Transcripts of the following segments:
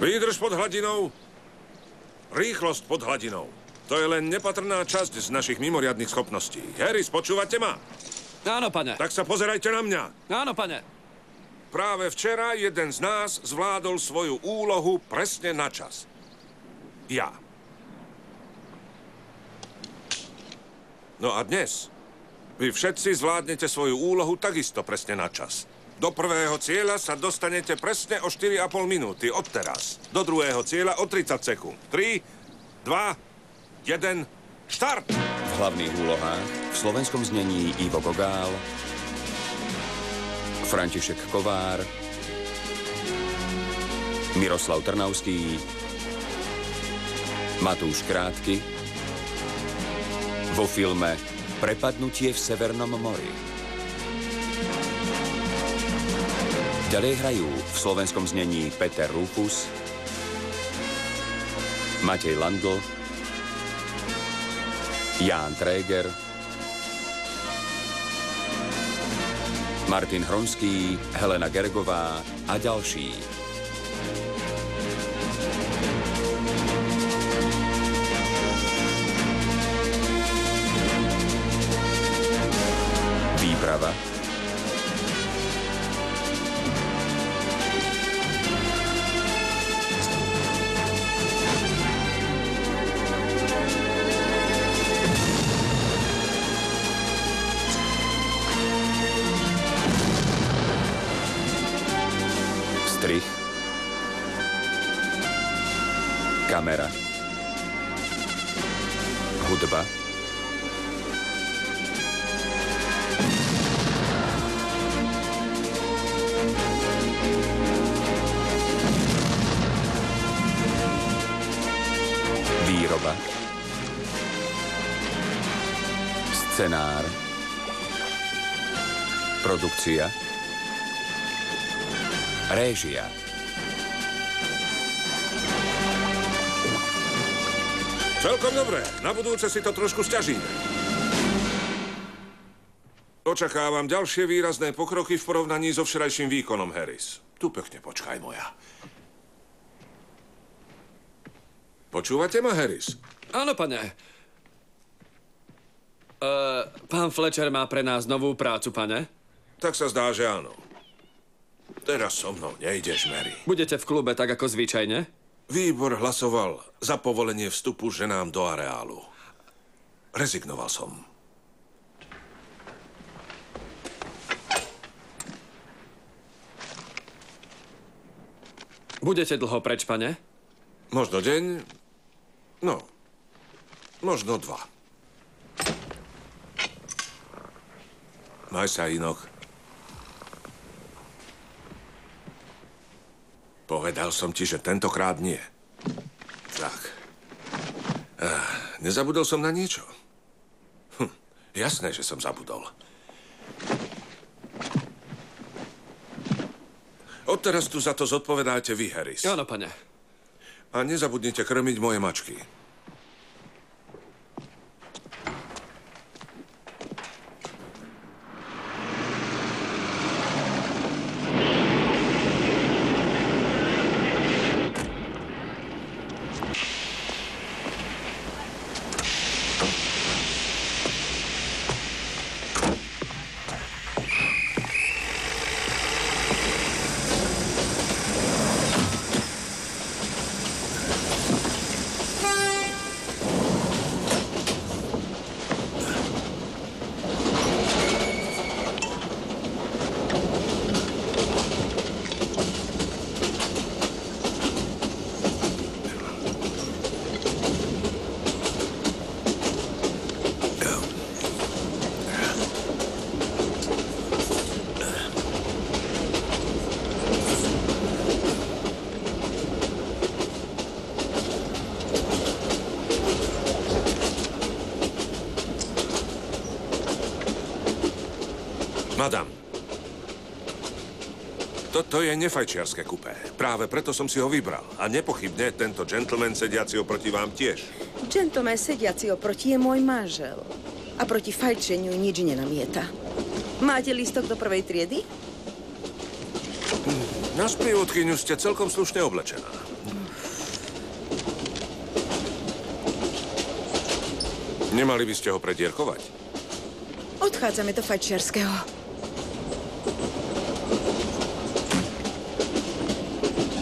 Výdrž pod hladinou. Rýchlosť pod hladinou. To je len nepatrná časť z našich mimoriadnych schopností. Harris, počúvate ma? Áno, pane. Tak sa pozerajte na mňa. Áno, pane. Práve včera jeden z nás zvládol svoju úlohu presne na čas. Ja. No a dnes vy všetci zvládnete svoju úlohu takisto presne na čas. Do prvého cieľa sa dostanete presne o 4,5 minúty od teraz. Do druhého cieľa o 30 sekúnd. 3, 2, 1, štart! V hlavných úlohách v slovenskom znení Ivo Gogál, František Kovár, Miroslav Trnavský, Matúš Krátky, vo filme Prepadnutie v Severnom mori. Ďalej hrajú v slovenskom znení Peter Rufus, Matej Landl, Ján Tréger, Martin Hronský, Helena Gergová a ďalší. Výprava, strich, kamera, hudba, výroba, scenár, produkcia, réžia. Celkom dobre. Na budúce si to trošku sťažíme. Očakávam ďalšie výrazné pokroky v porovnaní so včerajším výkonom, Harris. Tu pekne počkaj, moja. Počúvate ma, Harris? Áno, pane. Pán Fletcher má pre nás novú prácu, pane. Tak sa zdá, že áno. Teraz so mnou nejdeš, Mary. Budete v klube tak ako zvyčajne? Výbor hlasoval za povolenie vstupu ženám do areálu. Rezignoval som. Budete dlho preč, pane? Možno deň, no, možno 2. Maj sa, Inok. Povedal som ti, že tentokrát nie. Tak. Nezabudol som na niečo? Jasné, že som zabudol. Odteraz tu za to zodpovedáte vy, Harris. Áno, pane. A nezabudnite krmiť moje mačky. Madam, toto je nefajčiarske kupé. Práve preto som si ho vybral. A nepochybne tento gentleman sediaci oproti vám tiež. Gentleman sediaci oproti je môj manžel. A proti fajčeniu nič nenamieta. Máte lístok do prvej triedy? Na sprievodkyňu ste celkom slušne oblečená. Nemali by ste ho predierkovať? Odchádzame do fajčiarskeho.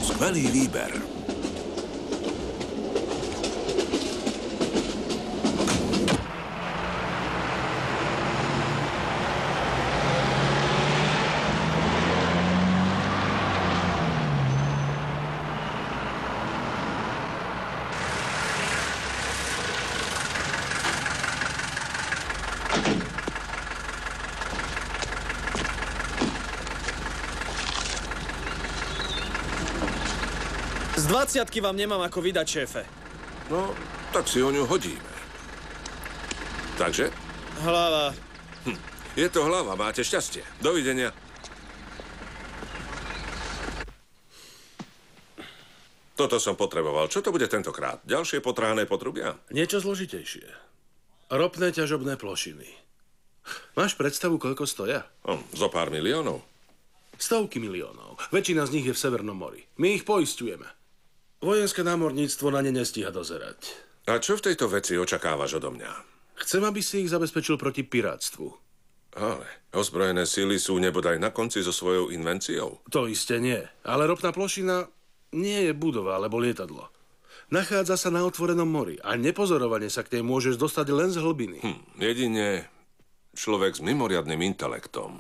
Skvelý výber. Z 20-ky vám nemám ako vydať, šéfe. No, tak si o ňu hodíme. Takže? Hlava. Je to hlava, máte šťastie. Dovidenia. Toto som potreboval. Čo to bude tentokrát? Ďalšie potrhané potrubia? Niečo zložitejšie. Ropné ťažobné plošiny. Máš predstavu, koľko stoja? Zo pár miliónov. Stovky miliónov. Väčšina z nich je v Severnom mori. My ich poisťujeme. Vojenské námorníctvo na ne nestíha dozerať. A čo v tejto veci očakávaš odo mňa? Chcem, aby si ich zabezpečil proti pirátstvu. Ale ozbrojené síly sú nebodaj na konci so svojou invenciou. To iste nie. Ale ropná plošina nie je budova alebo lietadlo. Nachádza sa na otvorenom mori a nepozorovane sa k nej môžeš dostať len z hlbiny. Jedine človek s mimoriadnym intelektom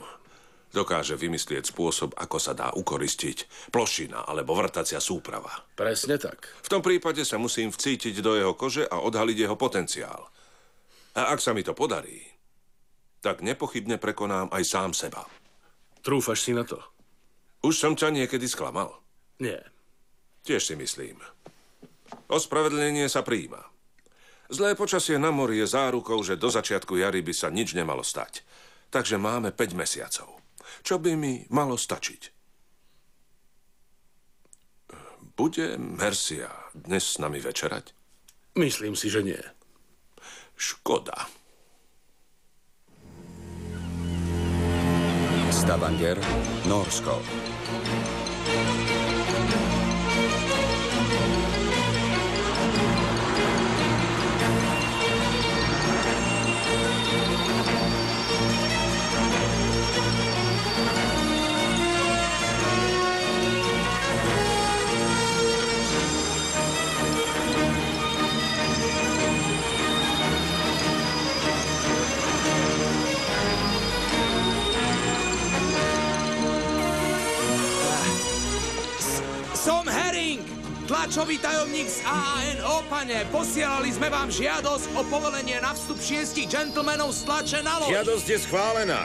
dokáže vymyslieť spôsob, ako sa dá ukoristiť plošina alebo vrtacia súprava. Presne tak. V tom prípade sa musím vcítiť do jeho kože a odhaliť jeho potenciál. A ak sa mi to podarí, tak nepochybne prekonám aj sám seba. Trúfaš si na to? Už som ťa niekedy sklamal? Nie. Tiež si myslím. Ospravedlnenie sa prijíma. Zlé počasie na mori je zárukou, že do začiatku jary by sa nič nemalo stať. Takže máme 5 mesiacov. Čo by mi malo stačiť? Bude Mercia dnes s nami večerať? Myslím si, že nie. Škoda. Stavanger, Norsko. Som Herring, tlačový tajomník z AANO, pane. Posielali sme vám žiadosť o povolenie na vstup 6 džentlmenov z tlače na loď. Žiadosť je schválená.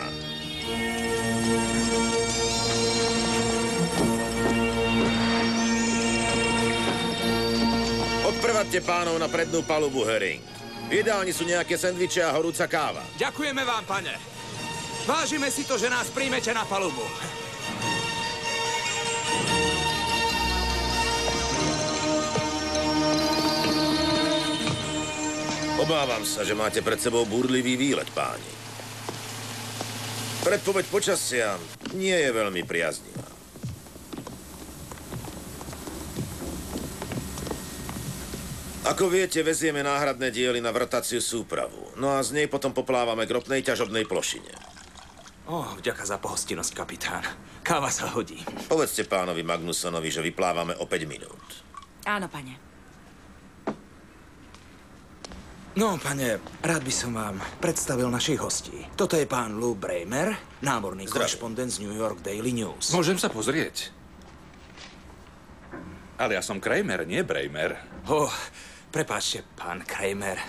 Odprevadte pánov na prednú palubu, Herring. V jedálni sú nejaké sendviče a horúca káva. Ďakujeme vám, pane. Vážime si to, že nás príjmete na palubu. Obávam sa, že máte pred sebou búrlivý výlet, páni. Predpoveď počasia nie je veľmi priaznivá. Ako viete, vezieme náhradné diely na vrtaciu súpravu. No a z nej potom poplávame k ropnej ťažobnej plošine. Vďaka za pohostinnosť, kapitán. Káva sa hodí. Povedzte pánovi Magnusonovi, že vyplávame o 5 minút. Áno, pane. No, pane, rád by som vám predstavil našich hostí. Toto je pán Lou Bramer, námorný korešpondent z New York Daily News. Môžem sa pozrieť? Ale ja som Kramer, nie Bramer. Prepáčte, pán Kramer.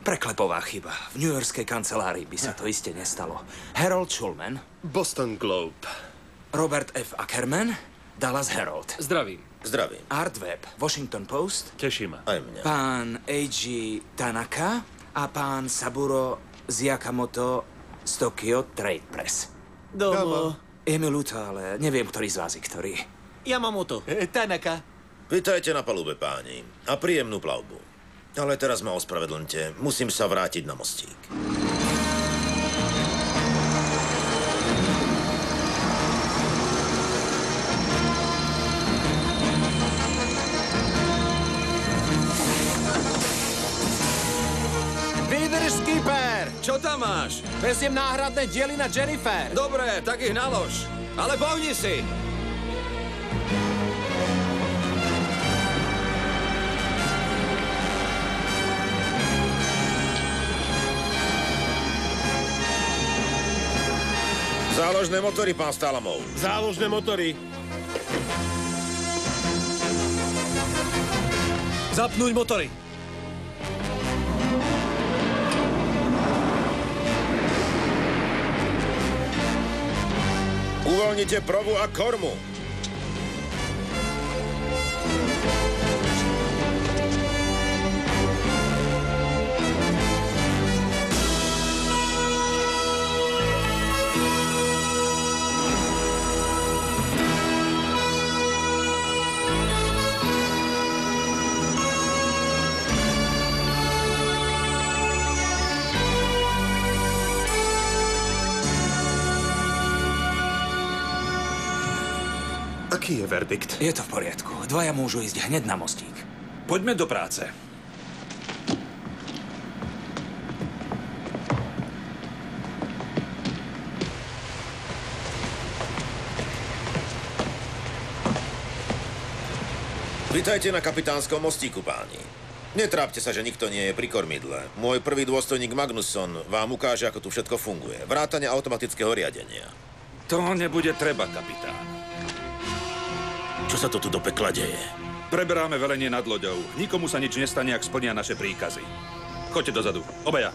Preklepová chyba. V newyorskej kancelárii by sa to iste nestalo. Harold Schulman, Boston Globe. Robert F. Ackerman, Dallas Herald. Zdravím. Zdravím. Art Webb, Washington Post. Teší ma. Aj mňa. Pán A.G. Tanaka a pán Saburo z Yakamoto z Tokyo Trade Press. Domo. Je mi ľúto, ale neviem, ktorý z vás je ktorý. Yamamoto. Tanaka. Vitajte na palube, páni. A príjemnú plavbu. Ale teraz ma ospravedlňte. Musím sa vrátiť na mostík. Wydrž čo tam máš? Veziem náhradné diely na Jennifer. Dobre, tak ich nalož. Ale pohni si. Záložné motory, pán Stalamov. Záložné motory. Zapnúť motory. Uvoľnite provu a kormu. Aký je verdikt? Je to v poriadku. Dvaja môžu ísť hneď na mostík. Poďme do práce. Vitajte na kapitánskom mostíku, páni. Netrápte sa, že nikto nie je pri kormidle. Môj prvý dôstojník Magnusson vám ukáže, ako tu všetko funguje. Vrátane automatického riadenia. To nebude treba, kapitán. Čo sa to tu do pekla deje? Preberáme velenie nad loďou. Nikomu sa nič nestane, ak splnia naše príkazy. Choďte dozadu. Obaja.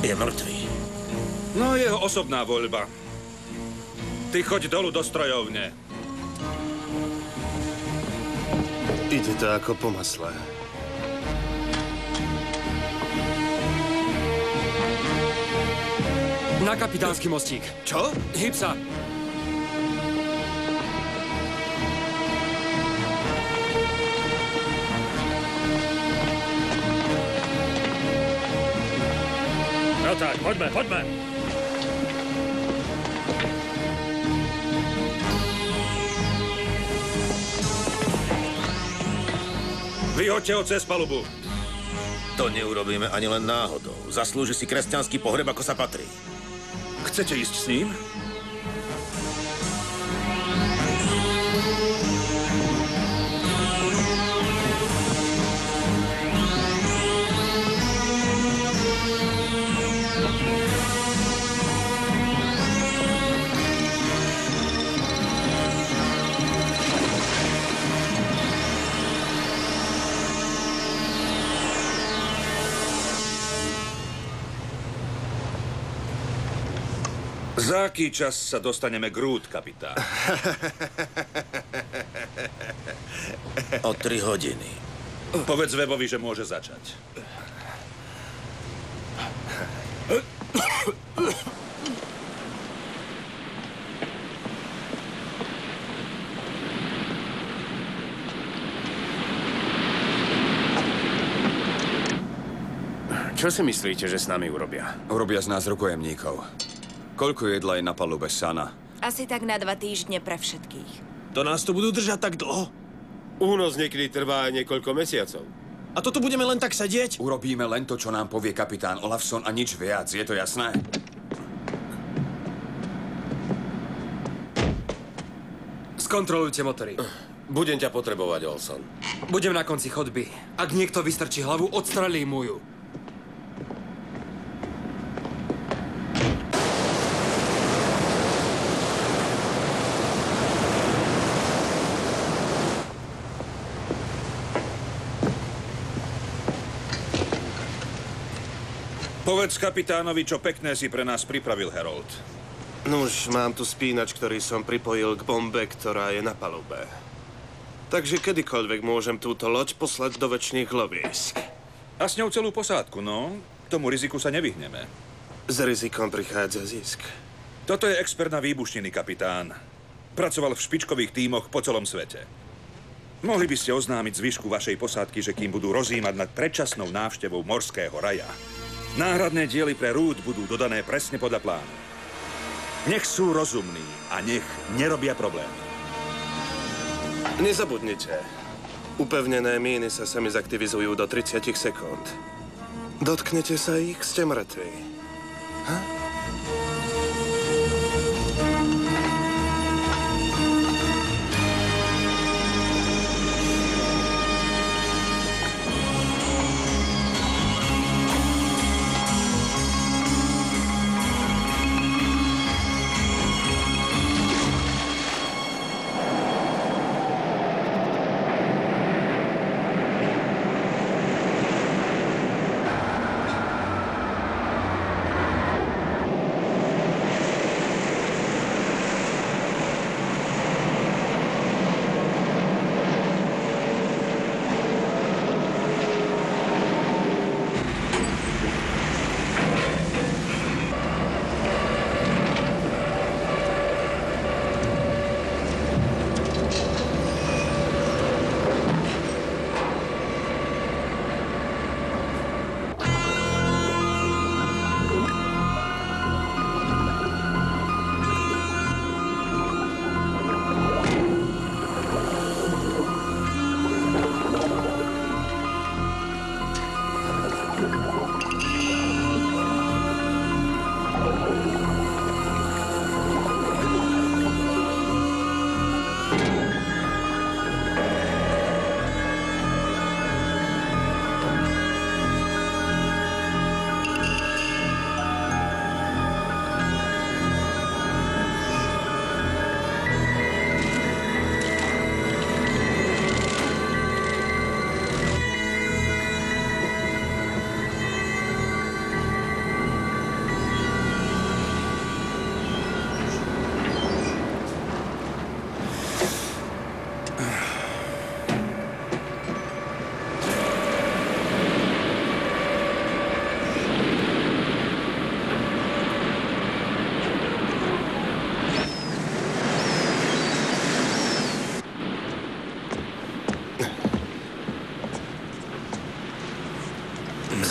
Je mŕtvý. No, jeho osobná voľba. Ty choď dolu do strojovne. Ide to ako po masle. Na kapitánsky mostík. Čo? Hyb sa. No tak, poďme, poďme. Vyhoďte ho cez palubu. To neurobíme ani len náhodou. Zaslúži si kresťanský pohreb, ako sa patrí. Chcete ísť s ním? Za aký čas sa dostaneme k Root, kapitán? O 3 hodiny. Povedz Webovi, že môže začať. Čo si myslíte, že s nami urobia? Urobia z nás rukojemníkov. Koľko jedla je na palube, Sana? Asi tak na 2 týždne pre všetkých. To nás tu budú držať tak dlho? Únos niekedy trvá aj niekoľko mesiacov. A toto budeme len tak sedieť? Urobíme len to, čo nám povie kapitán Olafsson a nič viac. Je to jasné? Skontrolujte motory. Budem ťa potrebovať, Olson. Budem na konci chodby. Ak niekto vystrčí hlavu, odstrelí mu ju. Povedz kapitánovi, čo pekné si pre nás pripravil, Harold. Nuž, mám tu spínač, ktorý som pripojil k bombe, ktorá je na palube. Takže kedykoľvek môžem túto loď poslať do večných lovísk. A s ňou celú posádku, no? K tomu riziku sa nevyhneme. S rizikom prichádza zisk. Toto je expert na výbušniny, kapitán. Pracoval v špičkových tímoch po celom svete. Mohli by ste oznámiť zvyšku vašej posádky, že kým budú rozjímať nad predčasnou návštevou morského raja, náhradné diely pre Root budú dodané presne podľa plánu. Nech sú rozumní a nech nerobia problémy. Nezabudnite. Upevnené míny sa sami zaktivizujú do 30 sekúnd. Dotknete sa ich, ste mŕtvi.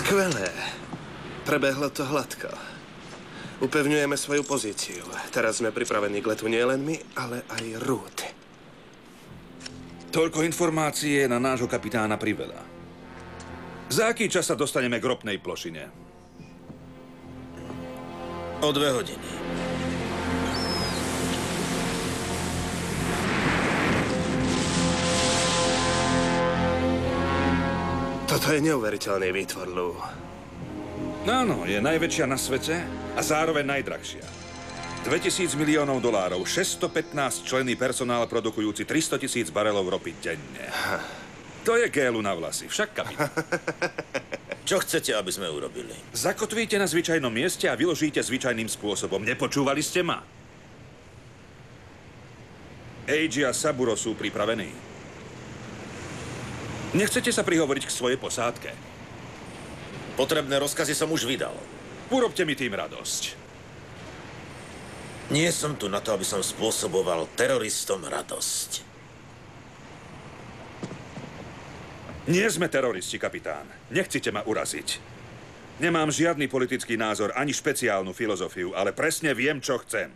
Skvelé. Prebehlo to hladko. Upevňujeme svoju pozíciu. Teraz sme pripravení k letu nielen my, ale aj Root. Toľko informácií je na nášho kapitána priveľa. Za aký čas sa dostaneme k ropnej plošine? O 2 hodiny. Toto je neuveriteľný výtvor, Lou. Áno, je najväčšia na svete a zároveň najdrahšia. 2000 miliónov dolárov, 615 členný personál produkujúci 300 000 barelov ropy denne. To je gélu na vlasy, však kapitán. Čo chcete, aby sme urobili? Zakotvíte na zvyčajnom mieste a vyložíte zvyčajným spôsobom. Nepočúvali ste ma? Eiji a Saburo sú pripravení. Nechcete sa prihovoriť k svojej posádke? Potrebné rozkazy som už vydal. Urobte mi tým radosť. Nie som tu na to, aby som spôsoboval teroristom radosť. Nie sme teroristi, kapitán. Nechcite ma uraziť. Nemám žiadny politický názor, ani špeciálnu filozofiu, ale presne viem, čo chcem.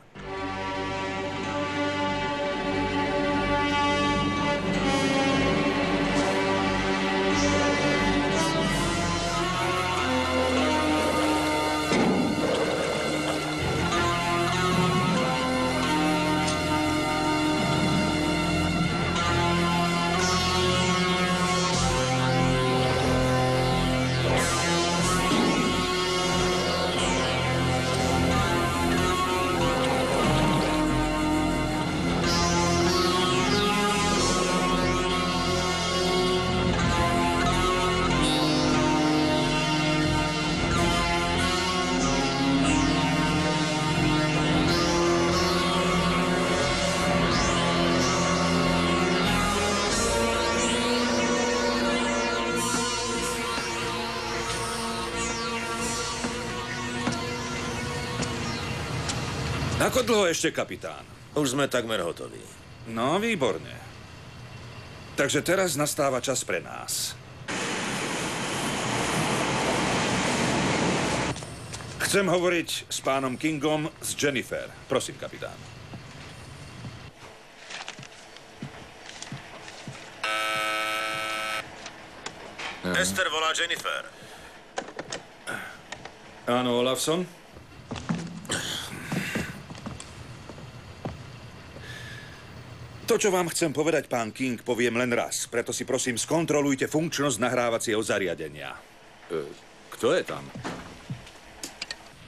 Ako dlho ešte, kapitán? Už sme takmer hotoví. No, výborne. Takže teraz nastáva čas pre nás. Chcem hovoriť s pánom Kingom, s Jennifer. Prosím, kapitán. Ester volá Jennifer. Áno, Olafson? To, čo vám chcem povedať, pán King, poviem len raz. Preto si prosím skontrolujte funkčnosť nahrávacieho zariadenia. Kto je tam?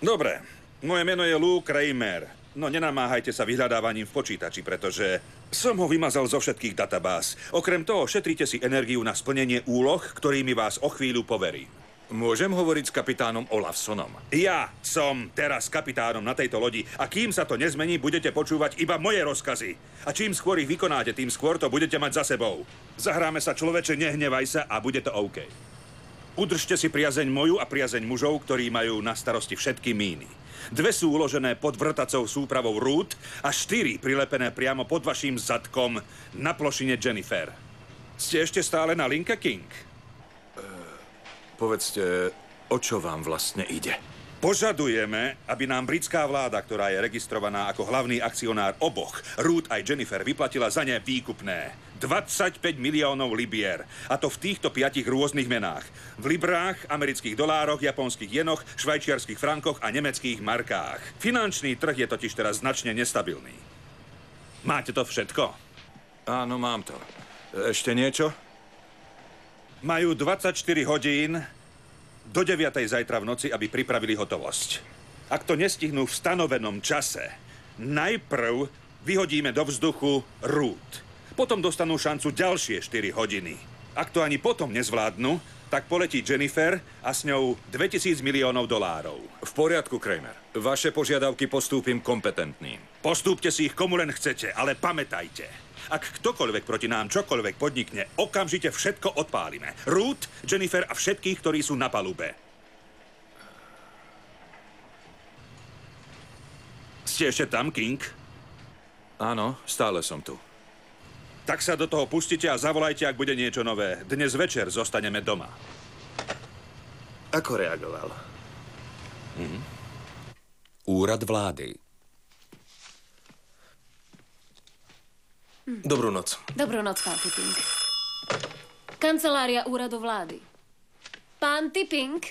Dobre, moje meno je Lou Kramer. No nenamáhajte sa vyhľadávaním v počítači, pretože som ho vymazal zo všetkých databáz. Okrem toho, šetrite si energiu na splnenie úloh, ktorými vás o chvíľu poverím. Môžem hovoriť s kapitánom Olafsonom? Ja som teraz kapitánom na tejto lodi a kým sa to nezmení, budete počúvať iba moje rozkazy. A čím skôr ich vykonáte, tým skôr to budete mať za sebou. Zahráme sa, človeče, nehnevaj sa a bude to OK. Udržte si priazeň moju a priazeň mužov, ktorí majú na starosti všetky míny. 2 sú uložené pod vrtacou súpravou Root a 4 prilepené priamo pod vaším zadkom na plošine Jennifer. Ste ešte stále na linke, King? Povedzte, o čo vám vlastne ide? Požadujeme, aby nám britská vláda, ktorá je registrovaná ako hlavný akcionár oboch, Root aj Jennifer, vyplatila za ne výkupné. 25 miliónov libier. A to v týchto 5 rôznych menách. V librách, amerických dolároch, japonských jenoch, švajčiarskych frankoch a nemeckých markách. Finančný trh je totiž teraz značne nestabilný. Máte to všetko? Áno, mám to. Ešte niečo? Majú 24 hodín do 9. zajtra v noci, aby pripravili hotovosť. Ak to nestihnú v stanovenom čase, najprv vyhodíme do vzduchu Root. Potom dostanú šancu ďalšie 4 hodiny. Ak to ani potom nezvládnu, tak poletí Jennifer a s ňou 2000 miliónov dolárov. V poriadku, Kramer. Vaše požiadavky postúpim kompetentným. Postúpte si ich komu len chcete, ale pamätajte. Ak ktokoľvek proti nám čokoľvek podnikne, okamžite všetko odpálime. Root, Jennifer a všetkých, ktorí sú na palube. Ste ešte tam, King? Áno, stále som tu. Tak sa do toho pustite a zavolajte, ak bude niečo nové. Dnes večer zostaneme doma. Ako reagoval? Úrad vlády. Dobrú noc. Dobrú noc, pán Tipping. Kancelária úradu vlády. Pán Tipping?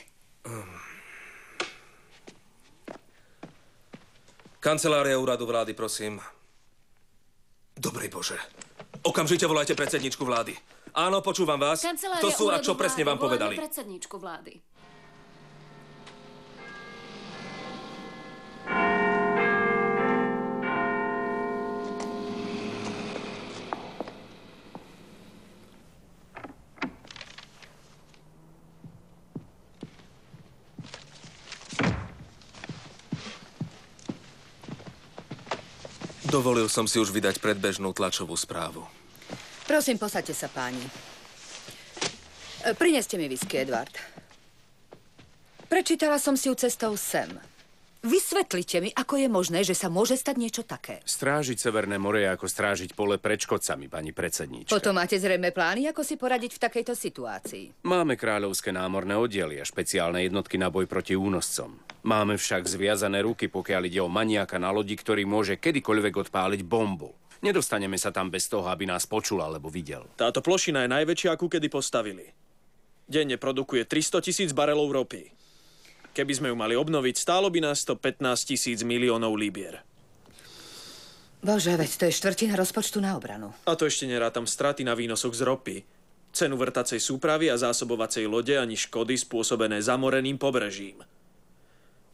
Kancelária úradu vlády, prosím. Dobrej Bože. Okamžite volajte predsedničku vlády. Áno, počúvam vás. Kancelária Kto sú a úradu čo presne vlády, vám povedali? voláme predsedničku vlády. Dovolil som si už vydať predbežnú tlačovú správu. Prosím, posaďte sa, páni. Prineste mi whisky, Edward. Prečítala som si ju cestou sem. Vysvetlite mi, ako je možné, že sa môže stať niečo také. Strážiť Severné more je ako strážiť pole pred škodcami, pani predsedníčka. Potom máte zrejme plány, ako si poradiť v takejto situácii. Máme kráľovské námorné oddiely a špeciálne jednotky na boj proti únoscom. Máme však zviazané ruky, pokiaľ ide o maniaka na lodi, ktorý môže kedykoľvek odpáliť bombu. Nedostaneme sa tam bez toho, aby nás počul alebo videl. Táto plošina je najväčšia, akú kedy postavili. Denne produkuje 300 000 barelov ropy. Keby sme ju mali obnoviť, stálo by nás to 15 000 miliónov libier. Bože, veď to je štvrtina rozpočtu na obranu. A to ešte nerátam straty na výnosoch z ropy, cenu vrtacej súpravy a zásobovacej lode ani škody spôsobené zamoreným pobrežím.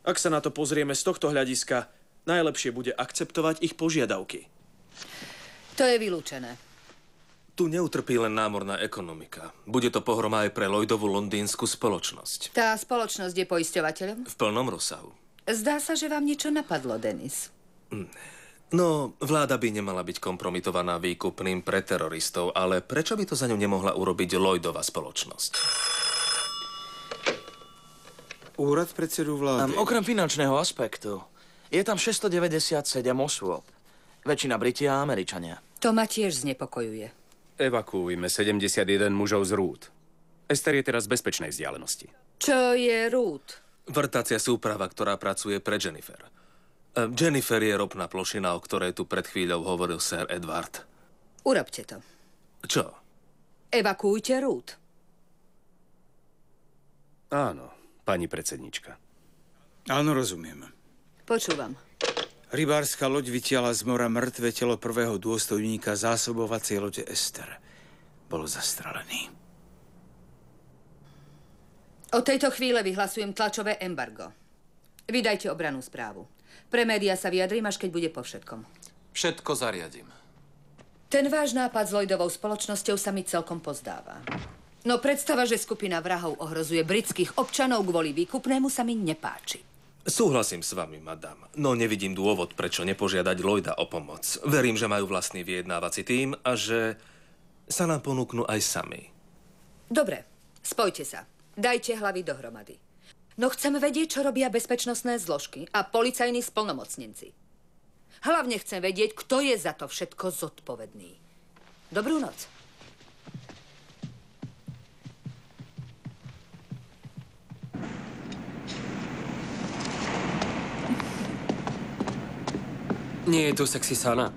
Ak sa na to pozrieme z tohto hľadiska, najlepšie bude akceptovať ich požiadavky. To je vylúčené. Tu neutrpí len námorná ekonomika. Bude to pohroma aj pre Lloydovú londýnsku spoločnosť. Tá spoločnosť je poisťovateľom? V plnom rozsahu. Zdá sa, že vám niečo napadlo, Denis. No, vláda by nemala byť kompromitovaná výkupným pre teroristov, ale prečo by to za ňu nemohla urobiť Lloydova spoločnosť? Úrad predsedu vlády. Okrem finančného aspektu je tam 697 osôb. Väčšina Briti a Američania. To ma tiež znepokojuje. Evakuujme 71 mužov z Root. Ester je teraz v bezpečnej vzdialenosti. Čo je Root? Vrtacia súprava, ktorá pracuje pre Jennifer. Jennifer je ropná plošina, o ktorej tu pred chvíľou hovoril Sir Edward. Urobte to. Čo? Evakuujte Root. Áno, pani predsednička. Áno, rozumiem. Počúvam. Rybárska loď vytiala z mora mŕtve telo prvého dôstojníka zásobovacej lode Ester. Bol zastrelený. Od tejto chvíle vyhlasujem tlačové embargo. Vydajte obranú správu. Pre médiá sa vyjadrím, až keď bude po všetkom. Všetko zariadím. Ten váš nápad s Lloydovou spoločnosťou sa mi celkom pozdáva. No predstava, že skupina vrahov ohrozuje britských občanov kvôli výkupnému, sa mi nepáči. Súhlasím s vami, madam, no nevidím dôvod, prečo nepožiadať Lloyda o pomoc. Verím, že majú vlastný vyjednávací tím a že sa nám ponúknú aj sami. Dobre, spojte sa. Dajte hlavy dohromady. No chcem vedieť, čo robia bezpečnostné zložky a policajní splnomocnenci. Hlavne chcem vedieť, kto je za to všetko zodpovedný. Dobrú noc. Nie je tu sexy Sana.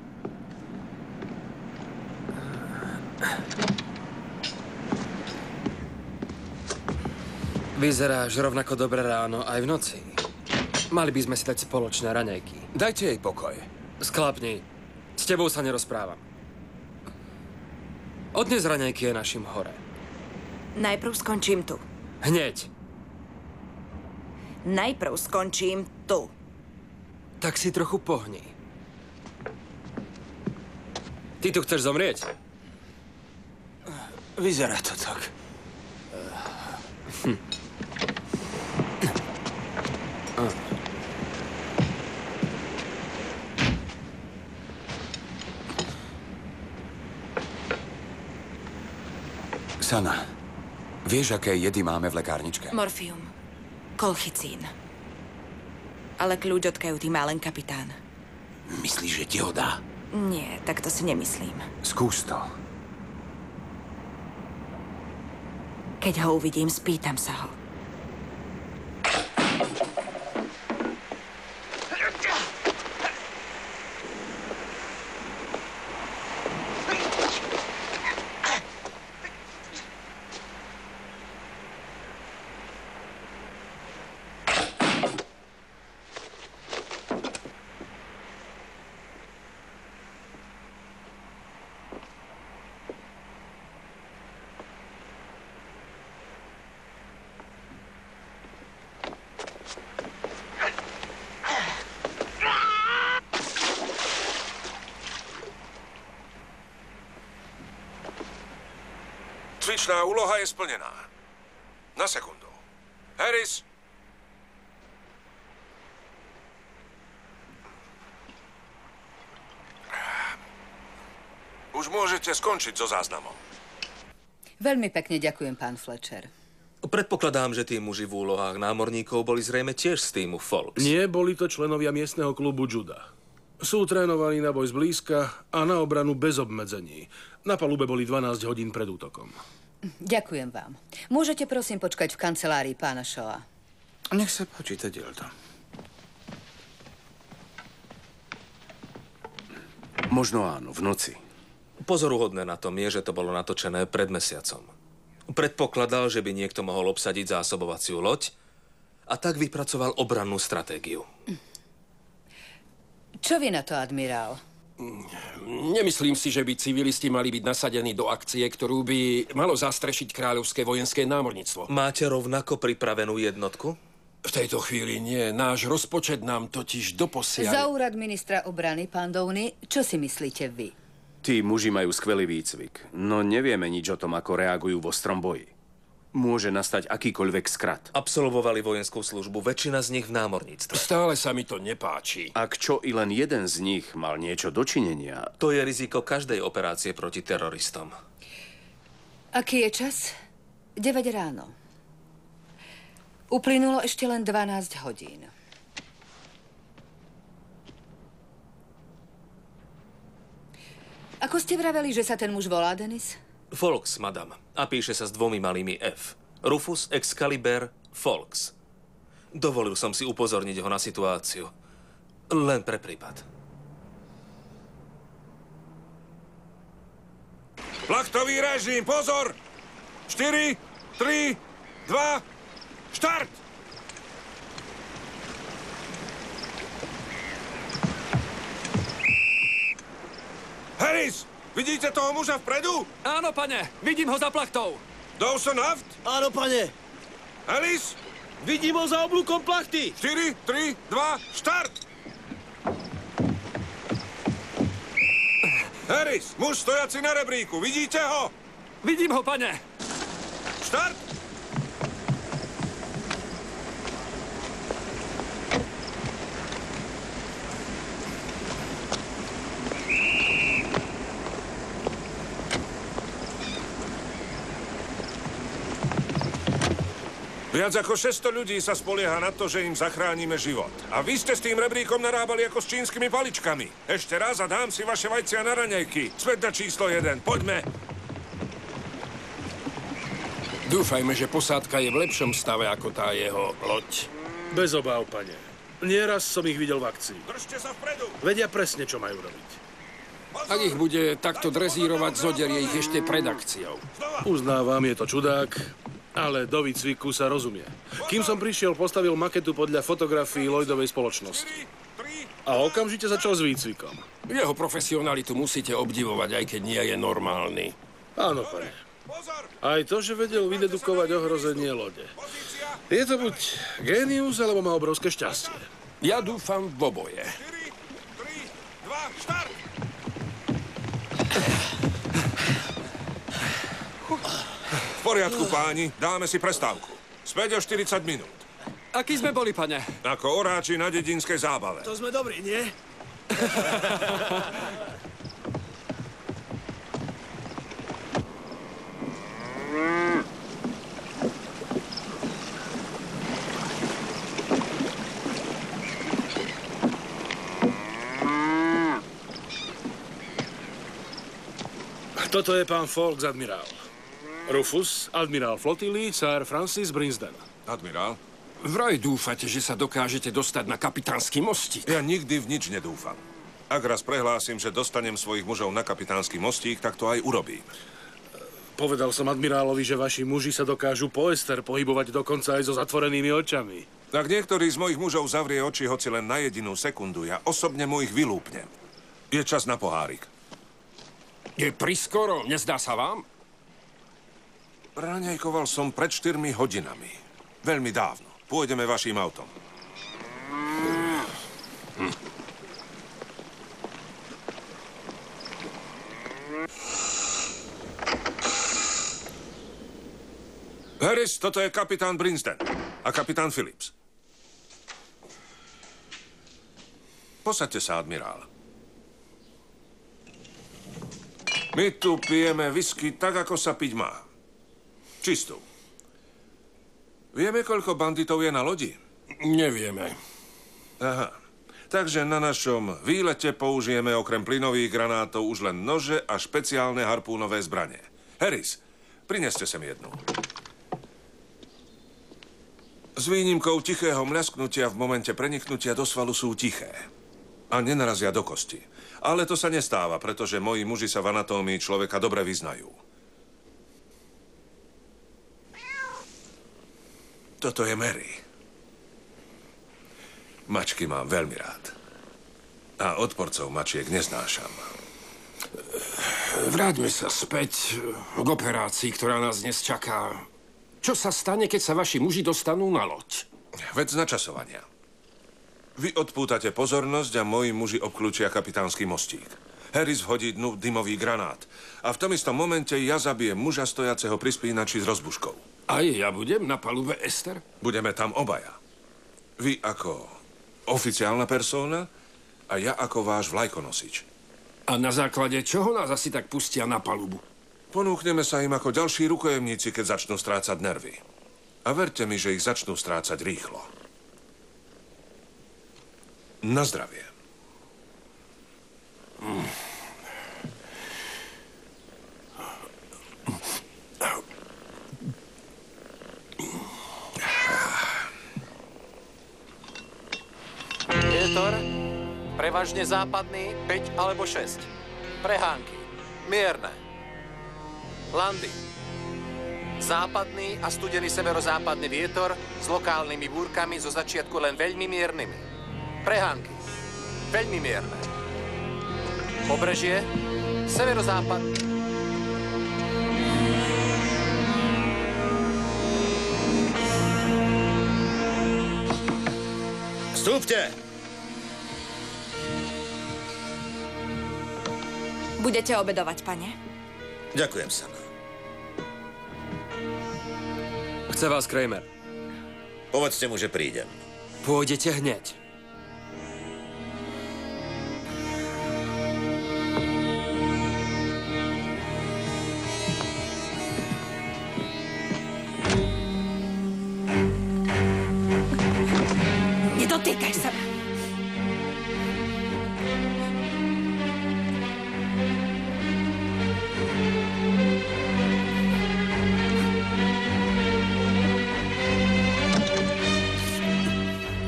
Vyzeráš rovnako dobre ráno aj v noci. Mali by sme si dať spoločné raňajky. Dajte jej pokoj. Sklapni. S tebou sa nerozprávam. Od dnes raňajky je našim hore. Najprv skončím tu. Hneď. Najprv skončím tu. Tak si trochu pohni. Ty tu chceš zomrieť? Vyzerá to tak. Sana, vieš, aké jedy máme v lekárničke? Morfium. Kolchicín. Ale kľúč od kajuty má len kapitán. Myslíš, že ti ho dá? Nie, tak to si nemyslím. Skús to. Keď ho uvidím, spýtam sa ho. Cvičná úloha je splnená. Na sekundu. Harris! Už môžete skončiť so záznamom. Veľmi pekne ďakujem, pán Fletcher. Predpokladám, že tí muži v úlohách námorníkov boli zrejme tiež z týmu Folks. Nie, boli to členovia miestneho klubu Juda. Sú trénovaní na boj zblízka a na obranu bez obmedzení. Na palube boli 12 hodín pred útokom. Ďakujem vám. Môžete prosím počkať v kancelárii pána Shawa. Nech sa páči, to diel to. Možno áno, v noci. Pozoruhodné na tom je, že to bolo natočené pred mesiacom. Predpokladal, že by niekto mohol obsadiť zásobovaciu loď a tak vypracoval obrannú stratégiu. Čo vy na to, admirál? Nemyslím si, že by civilisti mali byť nasadení do akcie, ktorú by malo zastrešiť kráľovské vojenské námorníctvo. Máte rovnako pripravenú jednotku? V tejto chvíli nie. Náš rozpočet nám totiž doposiaľ... Za úrad ministra obrany, pán Downey, čo si myslíte vy? Tí muži majú skvelý výcvik, no nevieme nič o tom, ako reagujú v ostrom boji. Môže nastať akýkoľvek skrat. Absolvovali vojenskú službu, väčšina z nich v námorníctve. Stále sa mi to nepáči. Ak čo i len jeden z nich mal niečo dočinenia... To je riziko každej operácie proti teroristom. Aký je čas? 9 ráno. Uplynulo ešte len 12 hodín. Ako ste vraveli, že sa ten muž volá, Dennis? Folks, madam. A píše sa s 2 malými F. Rufus Excalibur Folks. Dovolil som si upozorniť ho na situáciu. Len pre prípad. Plachtový režim, pozor! 4, 3, 2, Štart! Harris, vidíte toho muža vpredu? Áno, pane, vidím ho za plachtou. Dawson Aft? Áno, pane. Alice? Vidím ho za oblúkom plachty. 4, 3, 2, štart! Harris, muž stojaci na rebríku, vidíte ho? Vidím ho, pane. Štart! Viac ako 600 ľudí sa spolieha na to, že im zachránime život. A vy ste s tým rebríkom narábali ako s čínskymi paličkami. Ešte raz a dám si vaše vajcia na raňajky. Späť na číslo 1. Poďme. Dúfajme, že posádka je v lepšom stave ako tá jeho loď. Bez obáv, pane. Nieraz som ich videl v akcii. Držte sa vpredu. Vedia presne, čo majú robiť. Ak ich bude takto drezírovať, zoderie ich ešte pred akciou. Uznávam, je to čudák, ale do výcviku sa rozumie. Kým som prišiel, postavil maketu podľa fotografií Lloydovej spoločnosti. A okamžite začal s výcvikom. Jeho profesionalitu musíte obdivovať, aj keď nie je normálny. Áno, pane. Aj to, že vedel vydedukovať ohrozenie lode. Je to buď génius, alebo má obrovské šťastie. Ja dúfam v oboje. 4, 3, 2, štart! V poriadku, páni, dáme si prestávku. Späť o 40 minút. Aký sme boli, pane? Ako oráči na dedinskej zábave. To sme dobrí, nie? Toto je pán Fawkes, admirál. Rufus, admirál flotily, Sir Francis Brinsden. Admirál? Vraj dúfate, že sa dokážete dostať na kapitánsky mostík? Ja nikdy v nič nedúfam. Ak raz prehlásim, že dostanem svojich mužov na kapitánsky mostík, tak to aj urobím. Povedal som admirálovi, že vaši muži sa dokážu po Ester pohybovať dokonca aj so zatvorenými očami. Ak niektorý z mojich mužov zavrie oči hoci len na jedinú sekundu, ja osobne mu ich vylúpnem. Je čas na pohárik. Je priskoro, nezdá sa vám? Raňajkoval som pred 4 hodinami. Veľmi dávno. Pôjdeme vaším autom. Harris, toto je kapitán Brinsden a kapitán Phillips. Posaďte sa, admirál. My tu pijeme whisky tak, ako sa piť má. Čistú. Vieme, koľko banditov je na lodi? Nevieme. Aha. Takže na našom výlete použijeme okrem plynových granátov už len nože a špeciálne harpúnové zbranie. Harris, prineste sem jednu. S výnimkou tichého mľasknutia v momente preniknutia do svalu sú tiché. A nenarazia do kosti. Ale to sa nestáva, pretože moji muži sa v anatómii človeka dobre vyznajú. Toto je Mary. Mačky mám veľmi rád. A odporcov mačiek neznášam. Vráťme sa späť k operácii, ktorá nás dnes čaká. Čo sa stane, keď sa vaši muži dostanú na loď? Vec načasovania. Vy odpútate pozornosť a moji muži obklúčia kapitánsky mostík. Harris vhodí dnu dymový granát. A v tom istom momente ja zabijem muža stojaceho pri spínači s rozbuškou. Aj ja budem na palube Ester? Budeme tam obaja. Vy ako oficiálna persona a ja ako váš vlajkonosič. A na základe čoho nás asi tak pustia na palubu? Ponúkneme sa im ako ďalší rukojemníci, keď začnú strácať nervy. A verte mi, že ich začnú strácať rýchlo. Na zdravie. Vietor, prevažne západný, 5 alebo 6. Prehánky, mierne. Landy, Západný a studený severozápadný vietor s lokálnymi búrkami zo začiatku len veľmi miernymi. Prehánky. Veľmi mierne. Pobrežie. Severozápad. Vstúpte! Budete obedovať, pane? Ďakujem, Sana. Chce vás Kramer. Povedzte mu, že prídem. Pôjdete hneď. Nedotýkaj sa.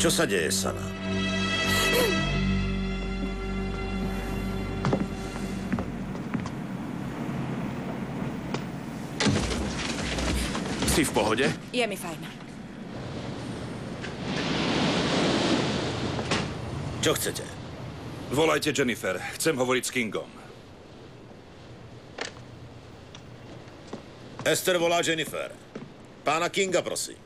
Čo sa deje, Sana? Si v pohode? Je mi fajn. Čo chcete? Volajte Jennifer. Chcem hovoriť s Kingom. Esther volá Jennifer. Pána Kinga, prosím.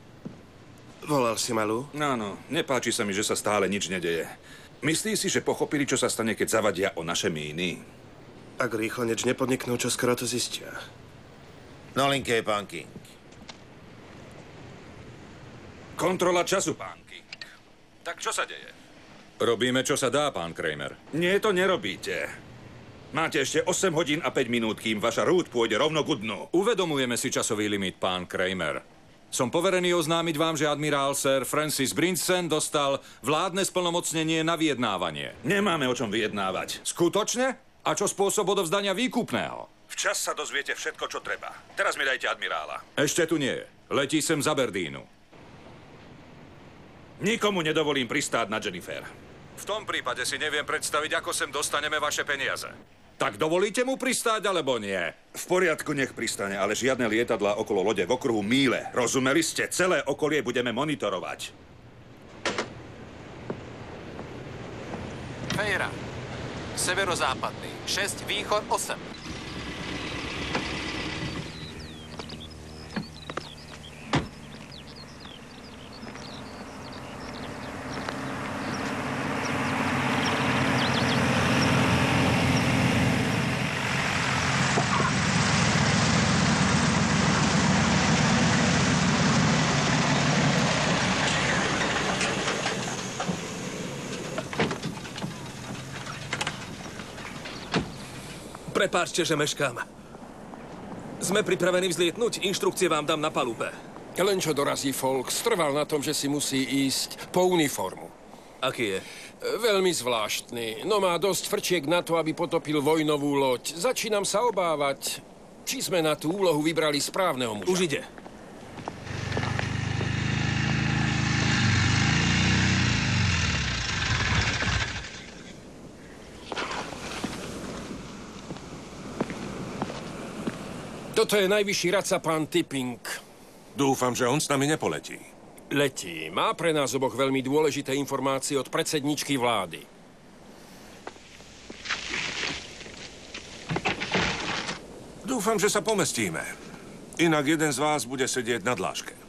Volal si malú? Áno, nepáči sa mi, že sa stále nič nedeje. Myslí si, že pochopili, čo sa stane, keď zavadia o naše míny? Ak rýchlo nič nepodniknú, čo skoro to zistia. Na linke je pán King. Kontrola času, pán King. Tak čo sa deje? Robíme, čo sa dá, pán Kramer. Nie, to nerobíte. Máte ešte 8 hodín a 5 minút, kým vaša rúd pôjde rovno ku dnu. Uvedomujeme si časový limit, pán Kramer. Som poverený oznámiť vám, že admirál Sir Francis Brinson dostal vládne splnomocnenie na vyjednávanie. Nemáme o čom vyjednávať. Skutočne? A čo spôsob odovzdania výkupného? Včas sa dozviete všetko, čo treba. Teraz mi dajte admirála. Ešte tu nie je. Letí sem z Aberdeenu. Nikomu nedovolím pristáť na Jennifer. V tom prípade si neviem predstaviť, ako sem dostaneme vaše peniaze. Tak dovolíte mu pristáť, alebo nie? V poriadku, nech pristane, ale žiadne lietadlá okolo lode v okruhu míle. Rozumeli ste? Celé okolie budeme monitorovať. Fejra. Severozápadný. 6, východ 8. Prepáčte, že meškám. Sme pripravení vzlietnúť? Inštrukcie vám dám na palube. Len čo dorazí Folks, trval na tom, že si musí ísť po uniformu. Aký je? Veľmi zvláštny. No má dosť frčiek na to, aby potopil vojnovú loď. Začínam sa obávať, či sme na tú úlohu vybrali správneho muža. Už ide. Toto je najvyšší radca, pán Tipping. Dúfam, že on s nami nepoletí. Letí. Má pre nás oboch veľmi dôležité informácie od predsedničky vlády. Dúfam, že sa pomestíme. Inak jeden z vás bude sedieť na dláške.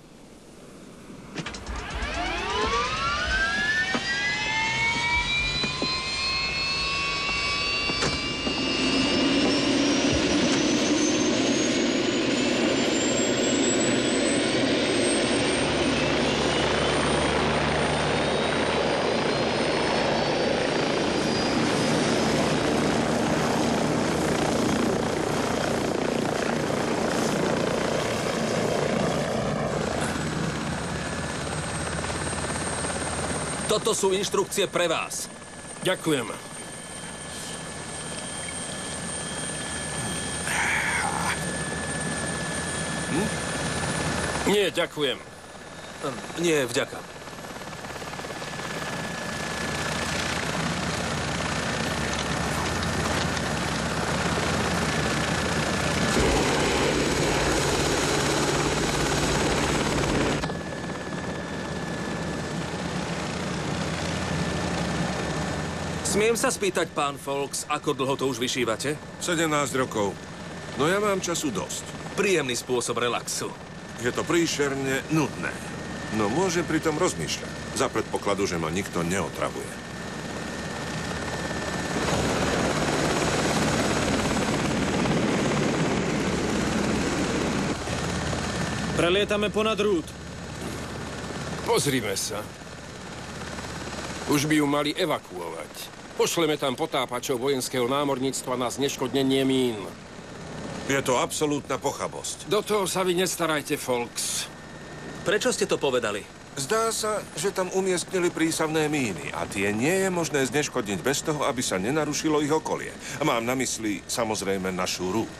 Toto sú inštrukcie pre vás. Ďakujem. Nie, ďakujem. Nie, vďaka. Smiem sa spýtať, pán Folks, ako dlho to už vyšívate? 17 rokov. No ja mám času dosť. Príjemný spôsob relaxu. Je to príšerne nudné. No môžem pritom rozmýšľať. Za predpokladu, že ma nikto neotravuje. Prelietame ponad Rút. Pozrime sa. Už by ju mali evakuovať. Pošleme tam potápačov vojenského námorníctva na zneškodnenie mín. Je to absolútna pochabosť. Do toho sa vy nestarajte, Folks. Prečo ste to povedali? Zdá sa, že tam umiestnili prísavné míny a tie nie je možné zneškodniť bez toho, aby sa nenarušilo ich okolie. Mám na mysli samozrejme našu Rút.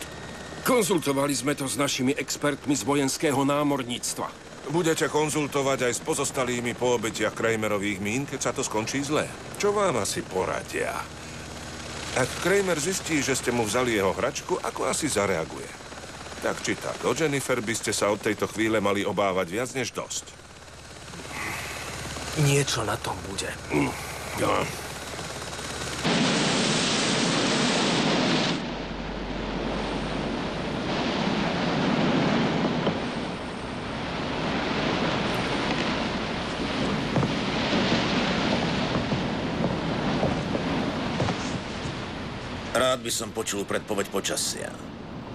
Konzultovali sme to s našimi expertmi z vojenského námorníctva. Budete konzultovať aj s pozostalými po obetiach Kramerových mín, keď sa to skončí zle. Čo vám asi poradia? Ak Kramer zistí, že ste mu vzali jeho hračku, ako asi zareaguje? Tak či tak, o Jennifer by ste sa od tejto chvíle mali obávať viac než dosť. Niečo na tom bude. Ja. Rád by som počul predpoveď počasia.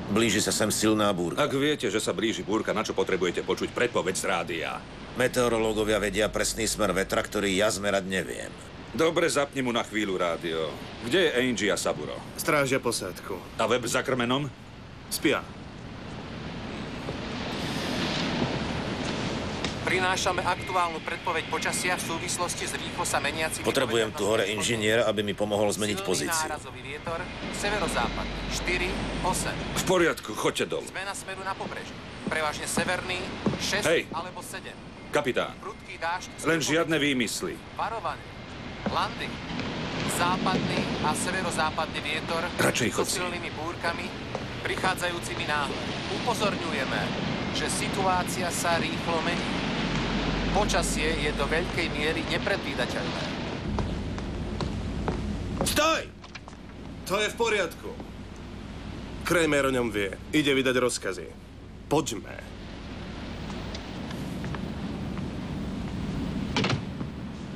Blíži sa sem silná búrka. Ak viete, že sa blíži búrka, na čo potrebujete počuť predpoveď z rádia? Meteorológovia vedia presný smer vetra, ktorý ja zmerať neviem. Dobre, zapni mu na chvíľu rádio. Kde je Angie a Saburo? Strážia posádku. A Web za krmenom? Spia. Prinášame aktuálnu predpoveď počasia v súvislosti s rýchlo sa meniacimi... Potrebujem tu hore inžiniera, aby mi pomohol zmeniť pozíciu. Nárazový vietor, severozápad, 4, 8. V poriadku, choďte dolu. Zmena smeru na pobreží. Prevažne severný, 6 alebo 7. Kapitán, Prudký dážď... len žiadne výmysly. Varovanie. Landing. Západný a severozápadný vietor Radšej so chod si. silnými búrkami, prichádzajúcimi náhle. Upozorňujeme, že situácia sa rýchlo mení. Počasie je do veľkej miery nepredvídateľné. Stoj! To je v poriadku. Kramer o ňom vie. Ide vydať rozkazy. Poďme.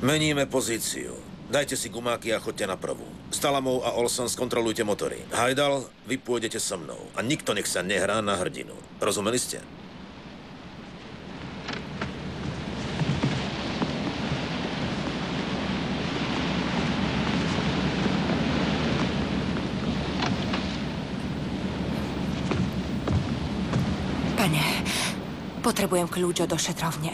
Meníme pozíciu. Dajte si gumáky a choďte na prvú. Stalamov a Olson skontrolujte motory. Hajdal, vy pôjdete so mnou. A nikto nech sa nehrá na hrdinu. Rozumeli ste? Pane, potrebujem kľúč od ošetrovne.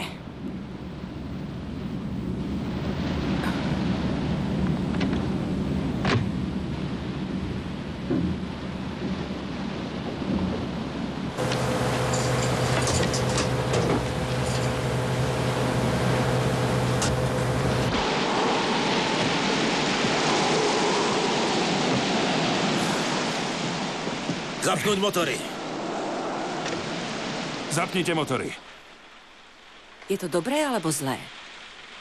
Zapnúť motory. Zapnite motory. Je to dobré alebo zlé?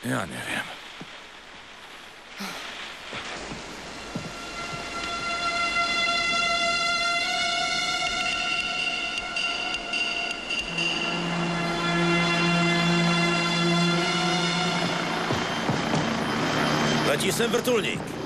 Ja neviem. Letí sem vrtuľník.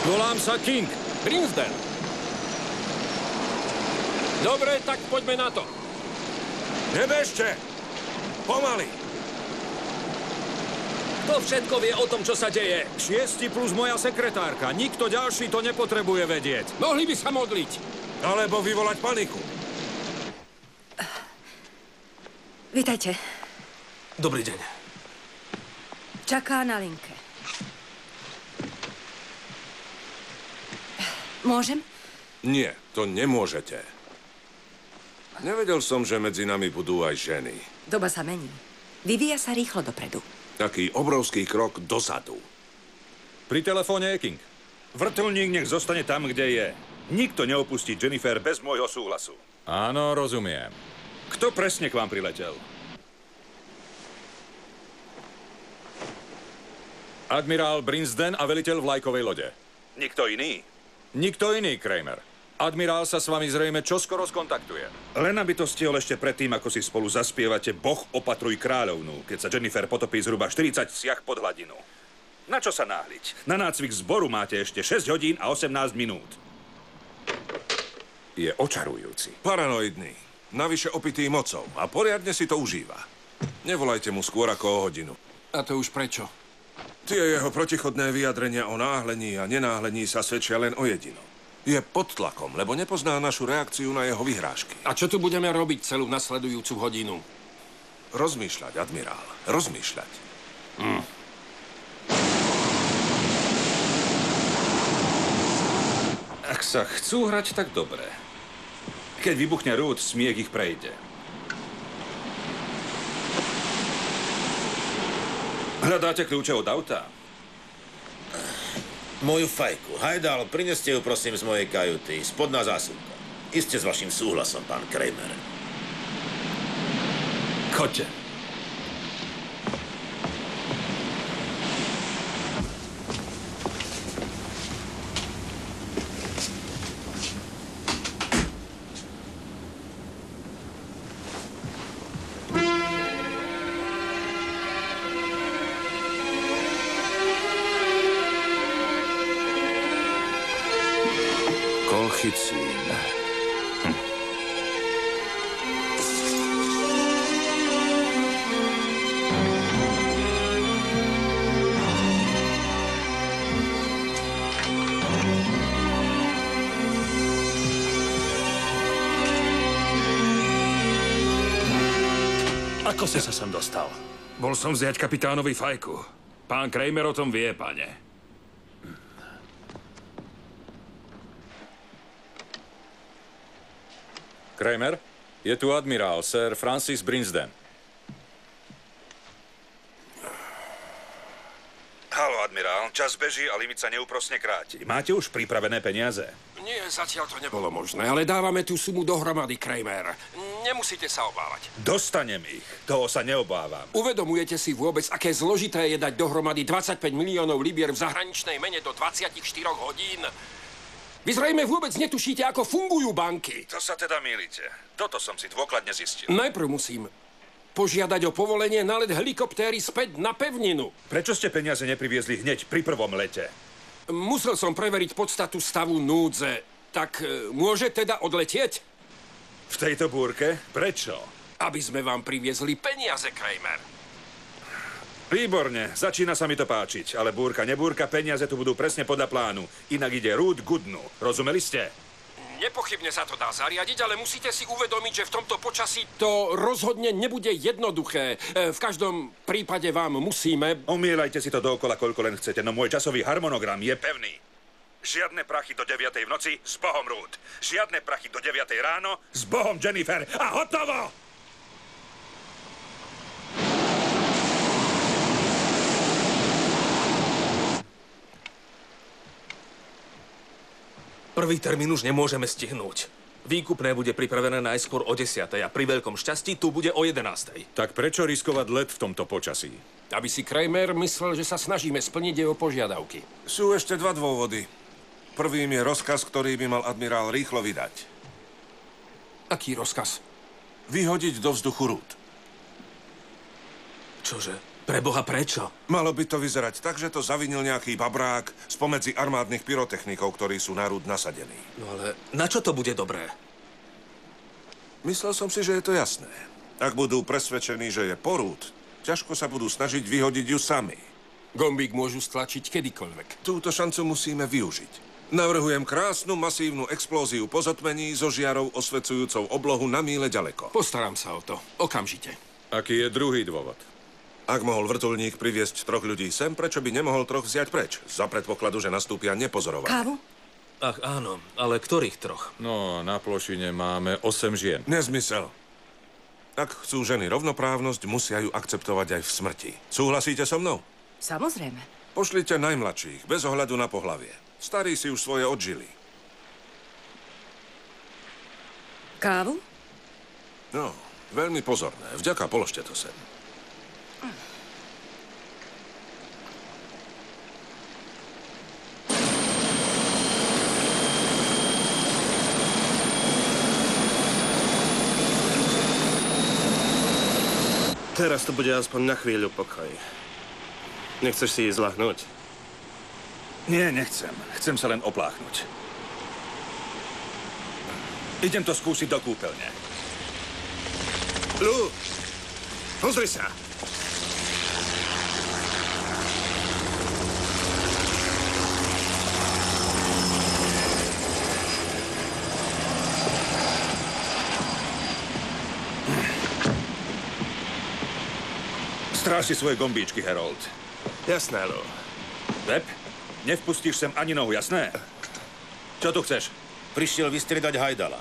Volám sa King. Brinsden. Dobre, tak poďme na to. Nebežte! Pomaly! Kto všetko vie o tom, čo sa deje? 6 plus moja sekretárka. Nikto ďalší to nepotrebuje vedieť. Mohli by sa modliť. Alebo vyvolať paniku. Vítajte. Dobrý deň. Čaká na linke. Môžem? Nie, to nemôžete. Nevedel som, že medzi nami budú aj ženy. Doba sa mení. Vyvíja sa rýchlo dopredu. Taký obrovský krok dozadu. Pri telefóne je King. Vrtuľník nech zostane tam, kde je. Nikto neopustí Jennifer bez môjho súhlasu. Áno, rozumiem. Kto presne k vám priletel? Admirál Brinsden a veliteľ vlajkovej lode. Nikto iný? Nikto iný, Kramer. Admirál sa s vami zrejme čoskoro skontaktuje. Len aby to stihol ešte predtým, ako si spolu zaspievate Boh opatruj kráľovnú, keď sa Jennifer potopí zhruba 40 siah pod hladinu. Na čo sa náhliť? Na nácvik zboru máte ešte 6 hodín a 18 minút. Je očarujúci. Paranoidný. Navyše opitý mocou a poriadne si to užíva. Nevolajte mu skôr ako o hodinu. A to už prečo? Tie jeho protichodné vyjadrenia o náhlení a nenáhlení sa svedčia len o jedinom. Je pod tlakom, lebo nepozná našu reakciu na jeho vyhrážky. A čo tu budeme robiť celú nasledujúcu hodinu? Rozmýšľať, admirál. Rozmýšľať. Ak sa chcú hrať, tak dobre. Keď vybuchne rúd, smiech ich prejde. Hľadáte kľúče od auta? Moju fajku. Hajdal, prineste ju prosím z mojej kajuty. Spodná zásuvka. Iste s vašim súhlasom, pán Kramer. Choďte. Kolchicín. Ako si sa sem dostal? Bol som vziať kapitánovi fajku. Pán Kramer o tom vie, pane. Kramer, je tu admirál, Sir Francis Brinsden. Haló, admirál, čas beží a limit sa neúprosne kráti. Máte už pripravené peniaze? Nie, zatiaľ to nebolo možné, ale dávame tú sumu dohromady, Kramer. Nemusíte sa obávať. Dostanem ich. Toho sa neobávam. Uvedomujete si vôbec, aké zložité je dať dohromady 25 miliónov libier v zahraničnej mene do 24 hodín? Vy zrejme vôbec netušíte, ako fungujú banky. To sa teda mýlite. Toto som si dôkladne zistil. Najprv musím požiadať o povolenie na let helikoptéry späť na pevninu. Prečo ste peniaze nepriviezli hneď pri prvom lete? Musel som preveriť podstatu stavu núdze. Tak môže teda odletieť? V tejto búrke? Prečo? Aby sme vám priviezli peniaze, Kramer. Výborne, začína sa mi to páčiť. Ale búrka, nebúrka, peniaze tu budú presne podľa plánu. Inak ide rúd k dnu. Rozumeli ste? Nepochybne sa to dá zariadiť, ale musíte si uvedomiť, že v tomto počasí to rozhodne nebude jednoduché. V každom prípade vám musíme... Omielajte si to dookola, koľko len chcete, no môj časový harmonogram je pevný. Žiadne prachy do 9. v noci, s Bohom rúd. Žiadne prachy do 9. ráno, s Bohom Jennifer. A hotovo! Prvý termín už nemôžeme stihnúť. Výkupné bude pripravené najskôr o 10. a pri veľkom šťastí tu bude o 11. Tak prečo riskovať let v tomto počasí? Aby si Kramer myslel, že sa snažíme splniť jeho požiadavky. Sú ešte dva dôvody. Prvým je rozkaz, ktorý by mal admirál rýchlo vydať. Aký rozkaz? Vyhodiť do vzduchu rúd. Čože? Preboha, prečo? Malo by to vyzerať tak, že to zavinil nejaký babrák spomedzi armádnych pyrotechnikov, ktorí sú na rúd nasadení. No ale na čo to bude dobré? Myslel som si, že je to jasné. Ak budú presvedčení, že je porúd, ťažko sa budú snažiť vyhodiť ju sami. Gombík môžu stlačiť kedykoľvek. Túto šancu musíme využiť. Navrhujem krásnu, masívnu explóziu po zotmení so žiarou osvecujúcou oblohu na míle ďaleko. Postaram sa o to. Okamžite. Aký je druhý dôvod? Ak mohol vrtuľník priviesť 3 ľudí sem, prečo by nemohol 3 vziať preč? Za predpokladu, že nastúpia nepozorovane. Kávu? Ach áno, ale ktorých 3? No, na plošine máme 8 žien. Nezmysel. Ak chcú ženy rovnoprávnosť, musia ju akceptovať aj v smrti. Súhlasíte so mnou? Samozrejme. Pošlite najmladších, bez ohľadu na pohlavie. Starí si už svoje odžili. Kávu? No, veľmi pozorné. Vďaka, položte to sem. Teraz to bude aspoň na chvíľu pokoj. Nechceš si ísť ľahnúť? Nie, nechcem. Chcem sa len opláchnuť. Idem to skúsiť do kúpeľne. Lou, pozri sa. Stráž si svoje gombíčky, Harold. Jasné, Lou. Webb, nevpustíš sem ani nohu, jasné? Čo tu chceš? Prišiel vystriedať Hajdala.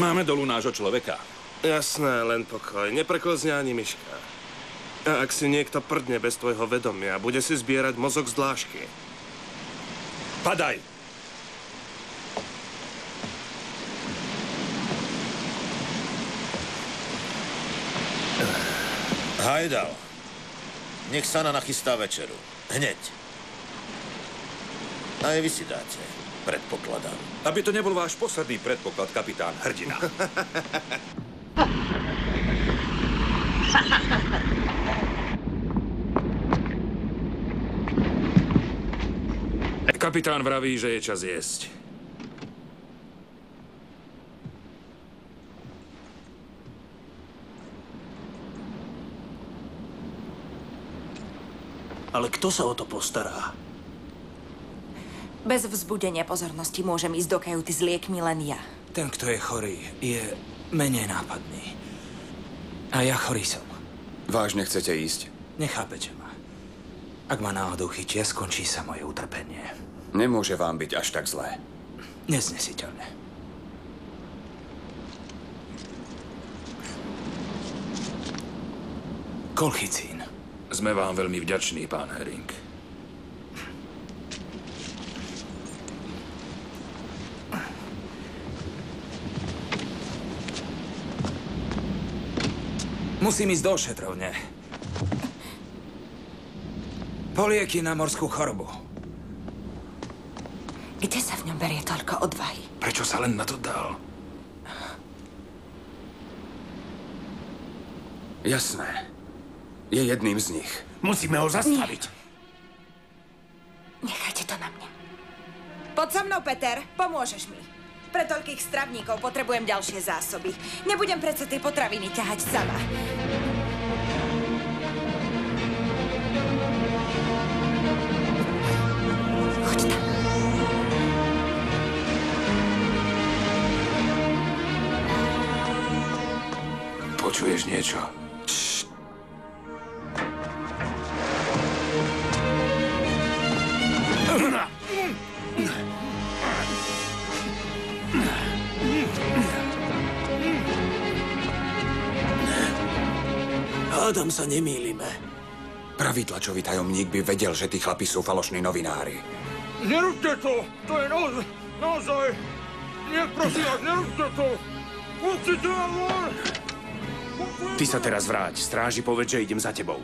Máme dolu nášho človeka. Jasné, len pokoj. Nepreklzne ani myška. A ak si niekto prdne bez tvojho vedomia, bude si zbierať mozog z dlášky. Padaj! Hajdal. Nech sa nachystá večeru. Hneď. Aj vy si dáte. Predpokladám. Aby to nebol váš posledný predpoklad, kapitán Hrdina. Kapitán vraví, že je čas jesť. Ale kto sa o to postará? Bez vzbudenia pozornosti môžem ísť do kajuty s liekmi len ja. Ten, kto je chorý, je menej nápadný. A ja chorý som. Vážne chcete ísť? Nechápete ma. Ak ma náhodou chytia, skončí sa moje utrpenie. Nemôže vám byť až tak zlé. Neznesiteľné. Kolchicín. Sme vám veľmi vďační, pán Herring. Musím ísť do ošetrovne. Polieky na morskú chorobu. Kde sa v ňom berie toľko odvahy? Prečo sa len na to dal? Jasné. Je jedným z nich. Musíme ho zastaviť. Nechajte to na mňa. Poď so mnou, Peter. Pomôžeš mi. Pre toľkých stravníkov potrebujem ďalšie zásoby. Nebudem predsa tie potraviny ťahať sama. Choď tam. Počuješ niečo? Hádam sa nemýlime. Pravý tlačový tajomník by vedel, že tí chlapi sú falošní novinári. Nerobte to! To je naozaj... Nie, prosím vás, nerobte to! Pustite ma von! Ty sa teraz vráť. Stráži povedz, že idem za tebou.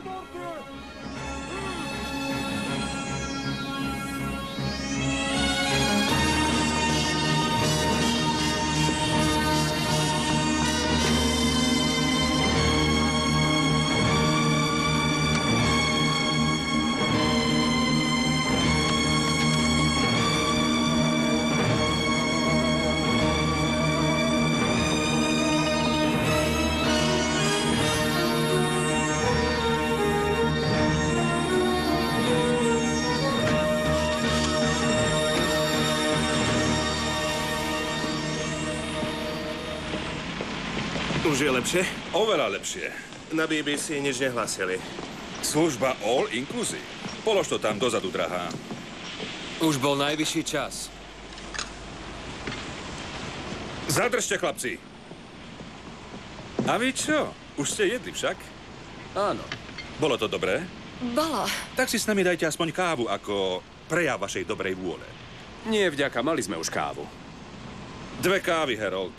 Už je lepšie? Oveľa lepšie. Na BBC nič nehlásili. Služba All Inclusive. Polož to tam dozadu, drahá. Už bol najvyšší čas. Zadržte, chlapci. A vy čo? Už ste jedli však? Áno. Bolo to dobré? Bolo. Tak si s nami dajte aspoň kávu ako prejav vašej dobrej vôle. Nie vďaka, mali sme už kávu. 2 kávy, Harold.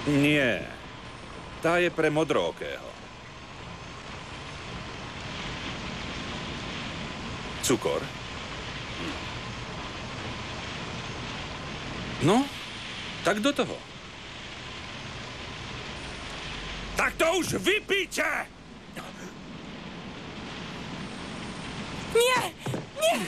Nie. Tá je pre modrookého. Cukor? No, tak do toho. Tak to už vypíte! Nie! Nie!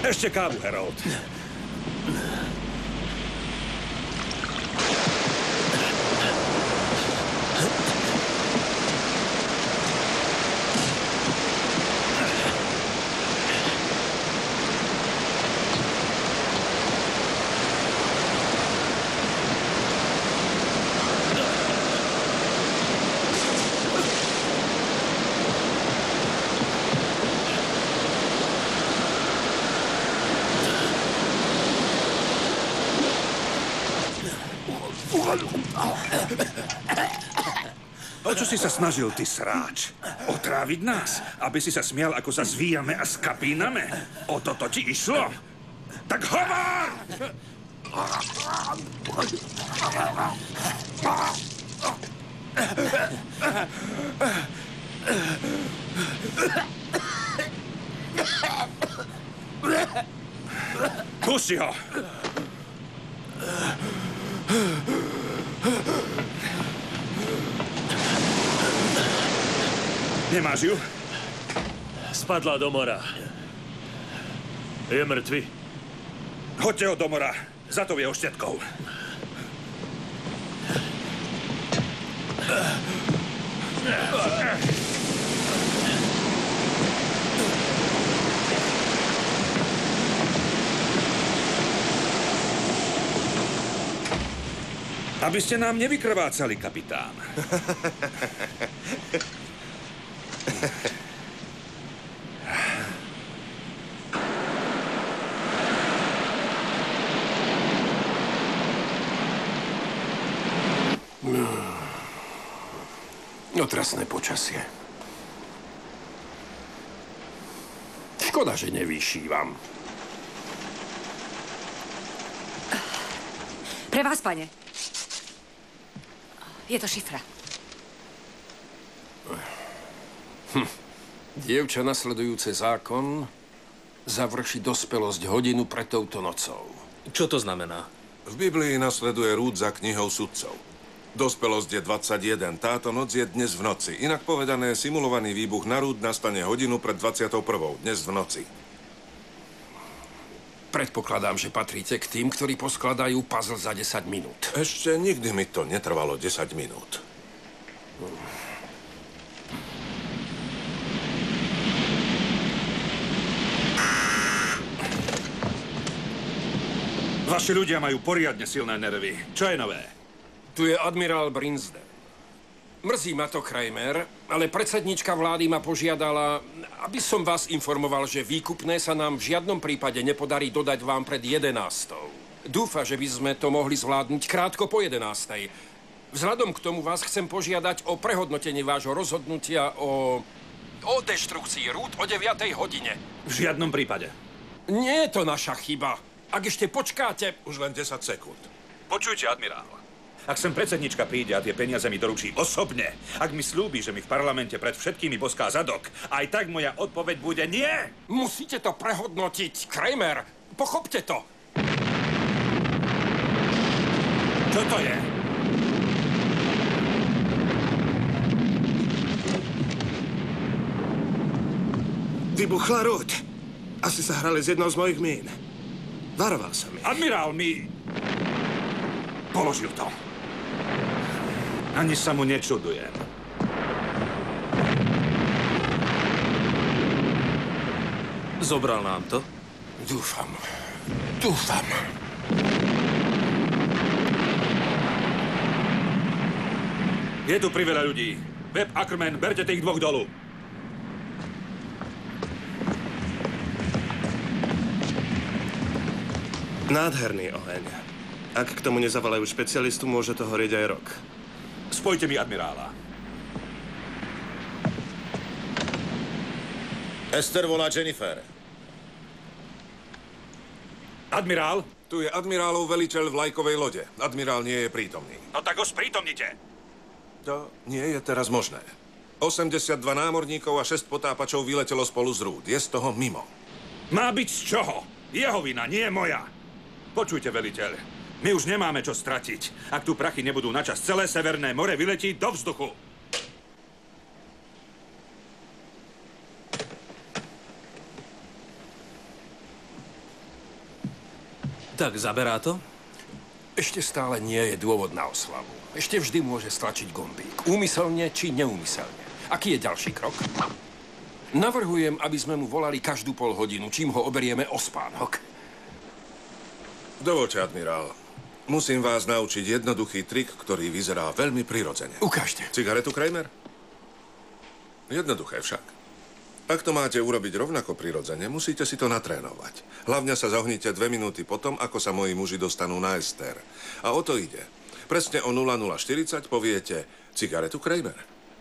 Ešte kávu, Harold. O čo si sa snažil, ty sráč? Otráviť nás? Aby si sa smial, ako sa zvíjame a skapíname? O toto ti išlo? Tak hovor! Pusti ho! Nemáš ju? Spadla do mora. Je mŕtvy. Hoďte ho do mora. Za to je oštetkou. Aby ste nám nevykrvácali, kapitán. Otrasné počasie. Škoda, že nevyšívam. Pre vás, pane. Je to šifra. Dievča nasledujúce zákon završí dospelosť hodinu pred touto nocou. Čo to znamená? V Biblii nasleduje Rút za knihou sudcov. Dospelosť je 21. Táto noc je dnes v noci. Inak povedané, simulovaný výbuch na Rút nastane hodinu pred 21. Dnes v noci. Predpokladám, že patríte k tým, ktorí poskladajú puzzle za 10 minút. Ešte nikdy mi to netrvalo 10 minút. Vaši ľudia majú poriadne silné nervy. Čo je nové? Tu je admirál Brinsden. Mrzí ma to, Kramer, ale predsednička vlády ma požiadala, aby som vás informoval, že výkupné sa nám v žiadnom prípade nepodarí dodať vám pred 11. Dúfa, že by sme to mohli zvládnuť krátko po 11. Vzhľadom k tomu vás chcem požiadať o prehodnotenie vášho rozhodnutia o deštrukcii Rút o 9. hodine. V žiadnom prípade. Nie je to naša chyba. Ak ešte počkáte... Už len 10 sekúnd. Počujte, admirál. Ak sem predsednička príde a tie peniaze mi doručí osobne, ak mi slúbi, že mi v parlamente pred všetkými boská zadok, aj tak moja odpoveď bude nie! Musíte to prehodnotiť, Kramer. Pochopte to. Čo to je? Vybuchla Rút. Asi sa hrali s jednou z mojich mín. Varoval som ich. Admirál mi položil to. Ani sa mu nečudujem. Zobral nám to? Dúfam. Je tu priveľa ľudí. Webb, Ackerman, berte tých dvoch dolu. Nádherný oheň. Ak k tomu nezavolajú špecialistu, môže to horieť aj rok. Spojte mi admirála. Esther volá Jennifer. Admirál? Tu je admirálov veliteľ vlajkovej lode. Admirál nie je prítomný. No tak ho sprítomnite. To nie je teraz možné. 82 námorníkov a 6 potápačov vyletelo spolu z rúd. Je z toho mimo. Má byť z čoho? Jeho vina, nie moja. Počujte, veliteľ, my už nemáme čo stratiť. Ak tu prachy nebudú načas, celé Severné more vyletí do vzduchu. Tak zaberá to? Ešte stále nie je dôvod na oslavu. Ešte vždy môže stlačiť gombík. Úmyselne či neúmyselne. Aký je ďalší krok? Navrhujem, aby sme mu volali každú pol hodinu, čím ho oberieme o spánok. Dovoľte, admirál. Musím vás naučiť jednoduchý trik, ktorý vyzerá veľmi prirodzene. Ukážte. Cigaretu, Kramer? Jednoduché však. Ak to máte urobiť rovnako prirodzene, musíte si to natrénovať. Hlavne sa zohnite 2 minúty potom, ako sa moji muži dostanú na Ester. A o to ide. Presne o 00:40 poviete cigaretu, Kramer.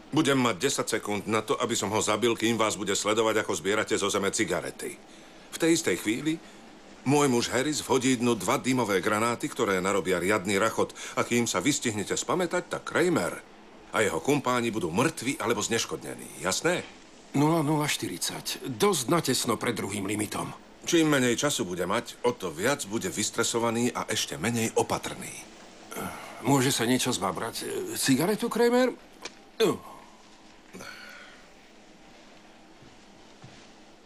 Budem mať 10 sekúnd na to, aby som ho zabil, kým vás bude sledovať, ako zbierate zo zeme cigarety. V tej istej chvíli môj muž Harris vhodí dnu 2 dymové granáty, ktoré narobia riadny rachot. A kým sa vystihnete spamätať, tak Kramer a jeho kumpáni budú mŕtvi alebo zneškodnení. Jasné? 00:40. Dosť natesno pred druhým limitom. Čím menej času bude mať, o to viac bude vystresovaný a ešte menej opatrný. Môže sa niečo zbabrať. Cigaretu, Kramer?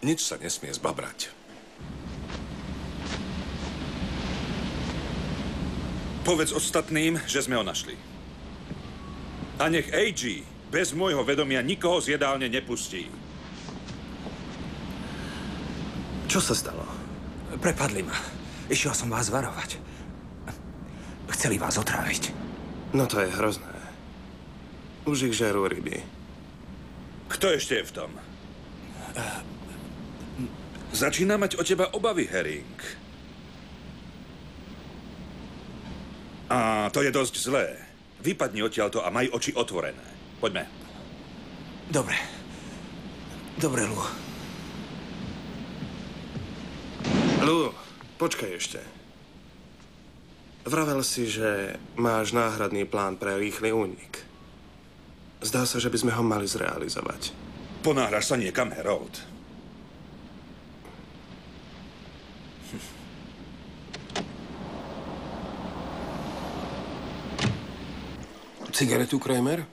Nič sa nesmie zbabrať. Povedz ostatným, že sme ho našli. A nech AG bez môjho vedomia nikoho z jedálne nepustí. Čo sa stalo? Prepadli ma. Išiel som vás varovať. Chceli vás otráviť. No to je hrozné. Už ich žerú ryby. Kto ešte je v tom? Začína mať o teba obavy, Herring. A to je dosť zlé. Vypadni odtiaľto a maj oči otvorené. Poďme. Dobre. Dobre, Lou. Lou, počkaj ešte. Vravel si, že máš náhradný plán pre rýchly únik. Zdá sa, že by sme ho mali zrealizovať. Ponáhľaš sa niekam, Harold. Cigaretu, Kramer?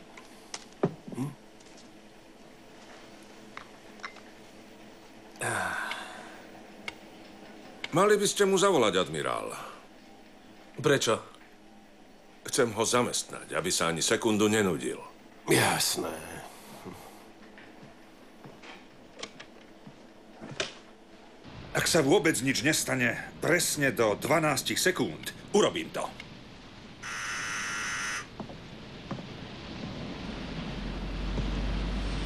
Mali by ste mu zavolať, admirál. Prečo? Chcem ho zamestnať, aby sa ani sekundu nenudil. Jasné. Ak sa vôbec nič nestane, presne do 12 sekúnd, urobím to.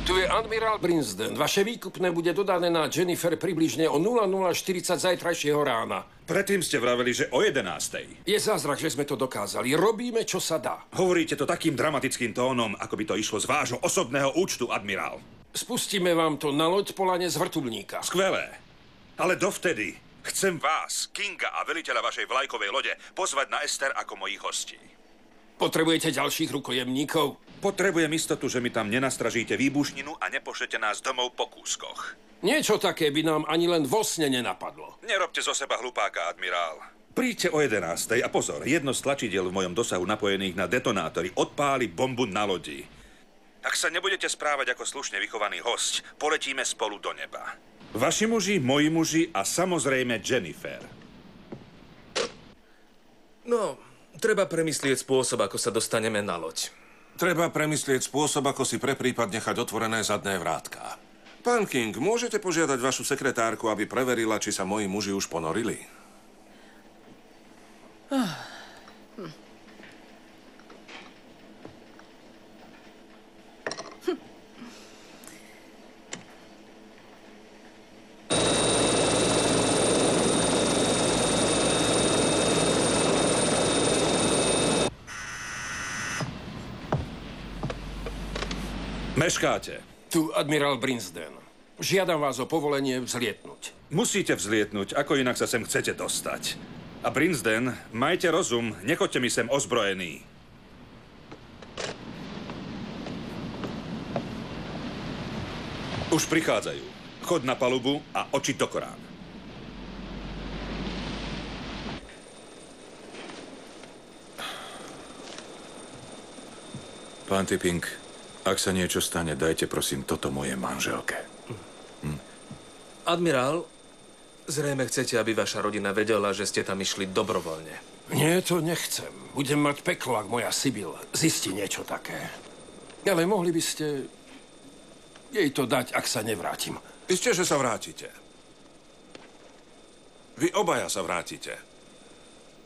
Tu je admirál Brinsden. Vaše výkupné bude dodané na Jennifer približne o 00:40 zajtrajšieho rána. Predtým ste vraveli, že o 11:00. Je zázrak, že sme to dokázali. Robíme, čo sa dá. Hovoríte to takým dramatickým tónom, ako by to išlo z vášho osobného účtu, admirál. Spustíme vám to na loď po lane z vrtuľníka. Skvelé. Ale dovtedy chcem vás, Kinga a veliteľa vašej vlajkovej lode, pozvať na Ester ako mojich hostí. Potrebujete ďalších rukojemníkov? Potrebujem istotu, že mi tam nenastražíte výbušninu a nepošlete nás domov po kúskoch. Niečo také by nám ani len vo sne nenapadlo. Nerobte zo seba hlupáka, admirál. Príďte o 11:00 a pozor, jedno z tlačidiel v mojom dosahu napojených na detonátory odpáli bombu na lodi. Ak sa nebudete správať ako slušne vychovaný hosť, poletíme spolu do neba. Vaši muži, moji muži a samozrejme Jennifer. No, treba premyslieť spôsob, ako sa dostaneme na loď. Treba premyslieť spôsob, ako si pre prípad nechať otvorené zadné vrátka. Pán King, môžete požiadať vašu sekretárku, aby preverila, či sa moji muži už ponorili? Meškáte. Tu admirál Brinsden. Žiadam vás o povolenie vzlietnúť. Musíte vzlietnúť, ako inak sa sem chcete dostať. A Brinsden, majte rozum, nechoďte mi sem ozbrojení. Už prichádzajú. Chod na palubu a oči do Korán. Pán Tipping, ak sa niečo stane, dajte prosím toto mojej manželke. Admirál, zrejme chcete, aby vaša rodina vedela, že ste tam išli dobrovoľne. Nie, to nechcem. Budem mať peklo, ak moja Sibyl zistí niečo také. Ale mohli by ste jej to dať, ak sa nevrátim. Isté, že sa vrátite. Vy obaja sa vrátite.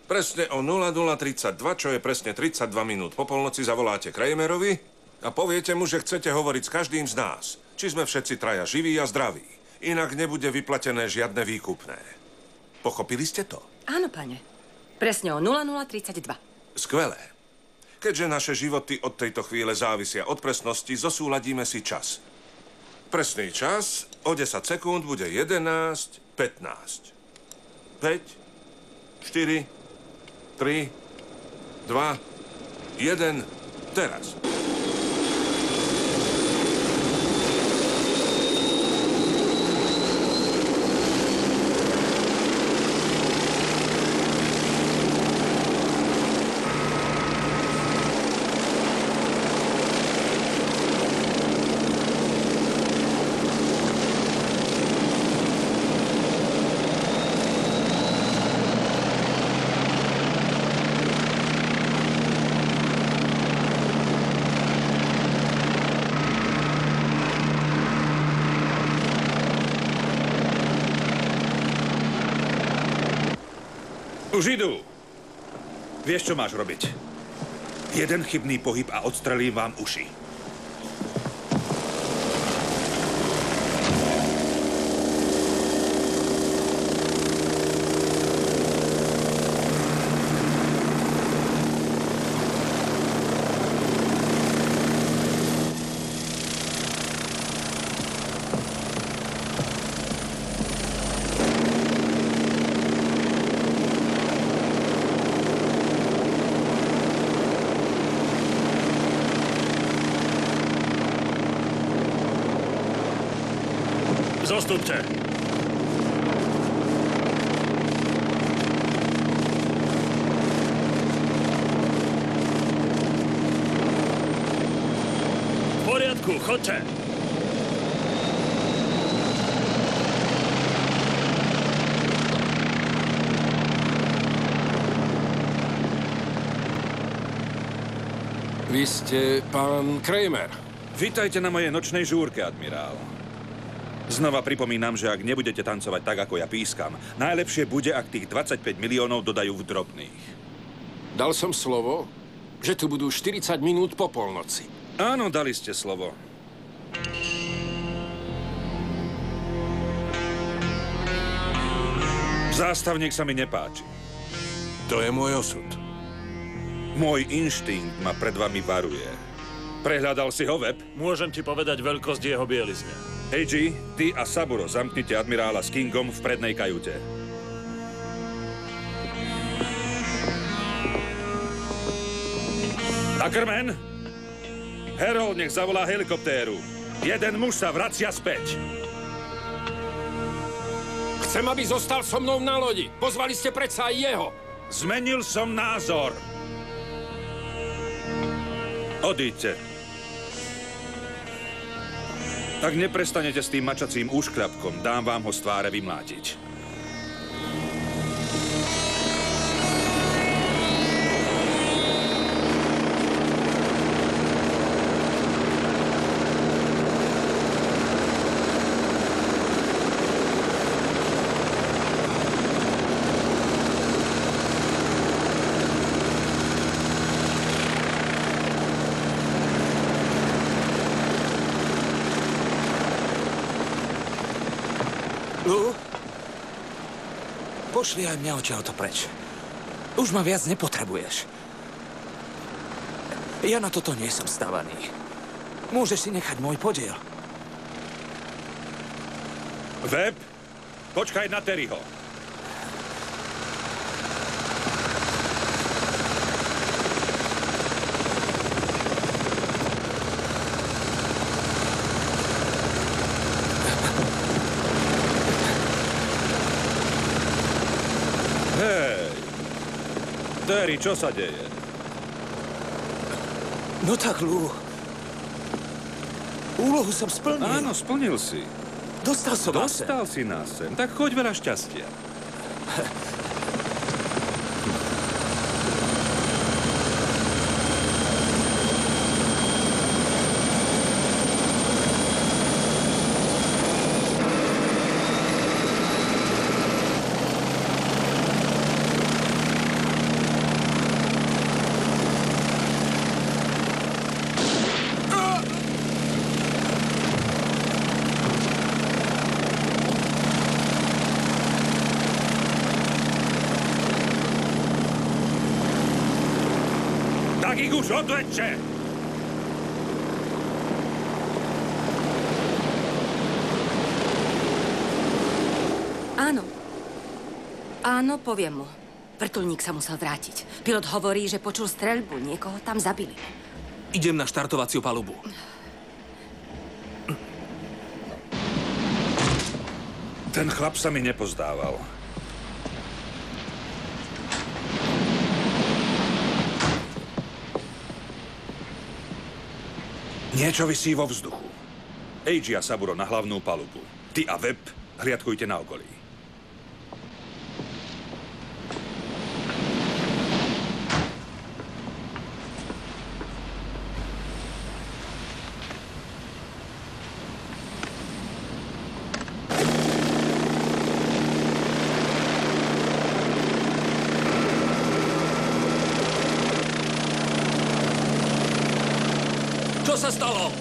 Presne o 00:32, čo je presne 32 minút po polnoci, zavoláte Kramerovi a poviete mu, že chcete hovoriť s každým z nás. Či sme všetci traja živí a zdraví. Inak nebude vyplatené žiadne výkupné. Pochopili ste to? Áno, pane. Presne o 00:32. Skvelé. Keďže naše životy od tejto chvíle závisia od presnosti, zosúladíme si čas. Presný čas o 10 sekúnd bude 11:15. 5, 4, 3, 2, 1, teraz. Už idú. Vieš, čo máš robiť? Jeden chybný pohyb a odstrelím vám uši. Zostupte. V poriadku, chodte. Vy ste pán Kramer. Vítajte na mojej nočnej žúrke, admirál. Znova pripomínam, že ak nebudete tancovať tak, ako ja pískam, najlepšie bude, ak tých 25 miliónov dodajú v drobných. Dal som slovo, že tu budú 40 minút po polnoci. Áno, dali ste slovo. Zástavník sa mi nepáči. To je môj osud. Môj inštinkt ma pred vami varuje. Prehľadal si ho, Webb? Môžem ti povedať veľkosť jeho bielizne. Heiji, ty a Saburo zamknite admirála s Kingom v prednej kajute. Ackerman? Harold nech zavolá helikoptéru. Jeden muž sa vracia späť. Chcem, aby zostal so mnou na lodi. Pozvali ste predsa aj jeho. Zmenil som názor. Odíďte. Ak neprestanete s tým mačacím úškrabkom, dám vám ho z tváre vymlátiť. Lou? Pošli aj mňa odtiaľto preč. Už ma viac nepotrebuješ. Ja na toto nie som stavaný. Môžeš si nechať môj podiel. Webb, počkaj na Terryho. Hej, Terry, čo sa deje? No tak, Lou. Úlohu som splnil. Áno, splnil si. Dostal som nás sem. Dostal si nás sem. Tak choď, veľa šťastia. Tak ich už odleďte! Áno. Áno, poviem mu. Vrtuľník sa musel vrátiť. Pilot hovorí, že počul streľbu. Niekoho tam zabili. Idem na štartovaciu palubu. Ten chlap sa mi nepozdával. Niečo visí vo vzduchu. Eiji a Saburo na hlavnú palubu. Ty a Webb hliadkujte na okolí. Čo sa stalo?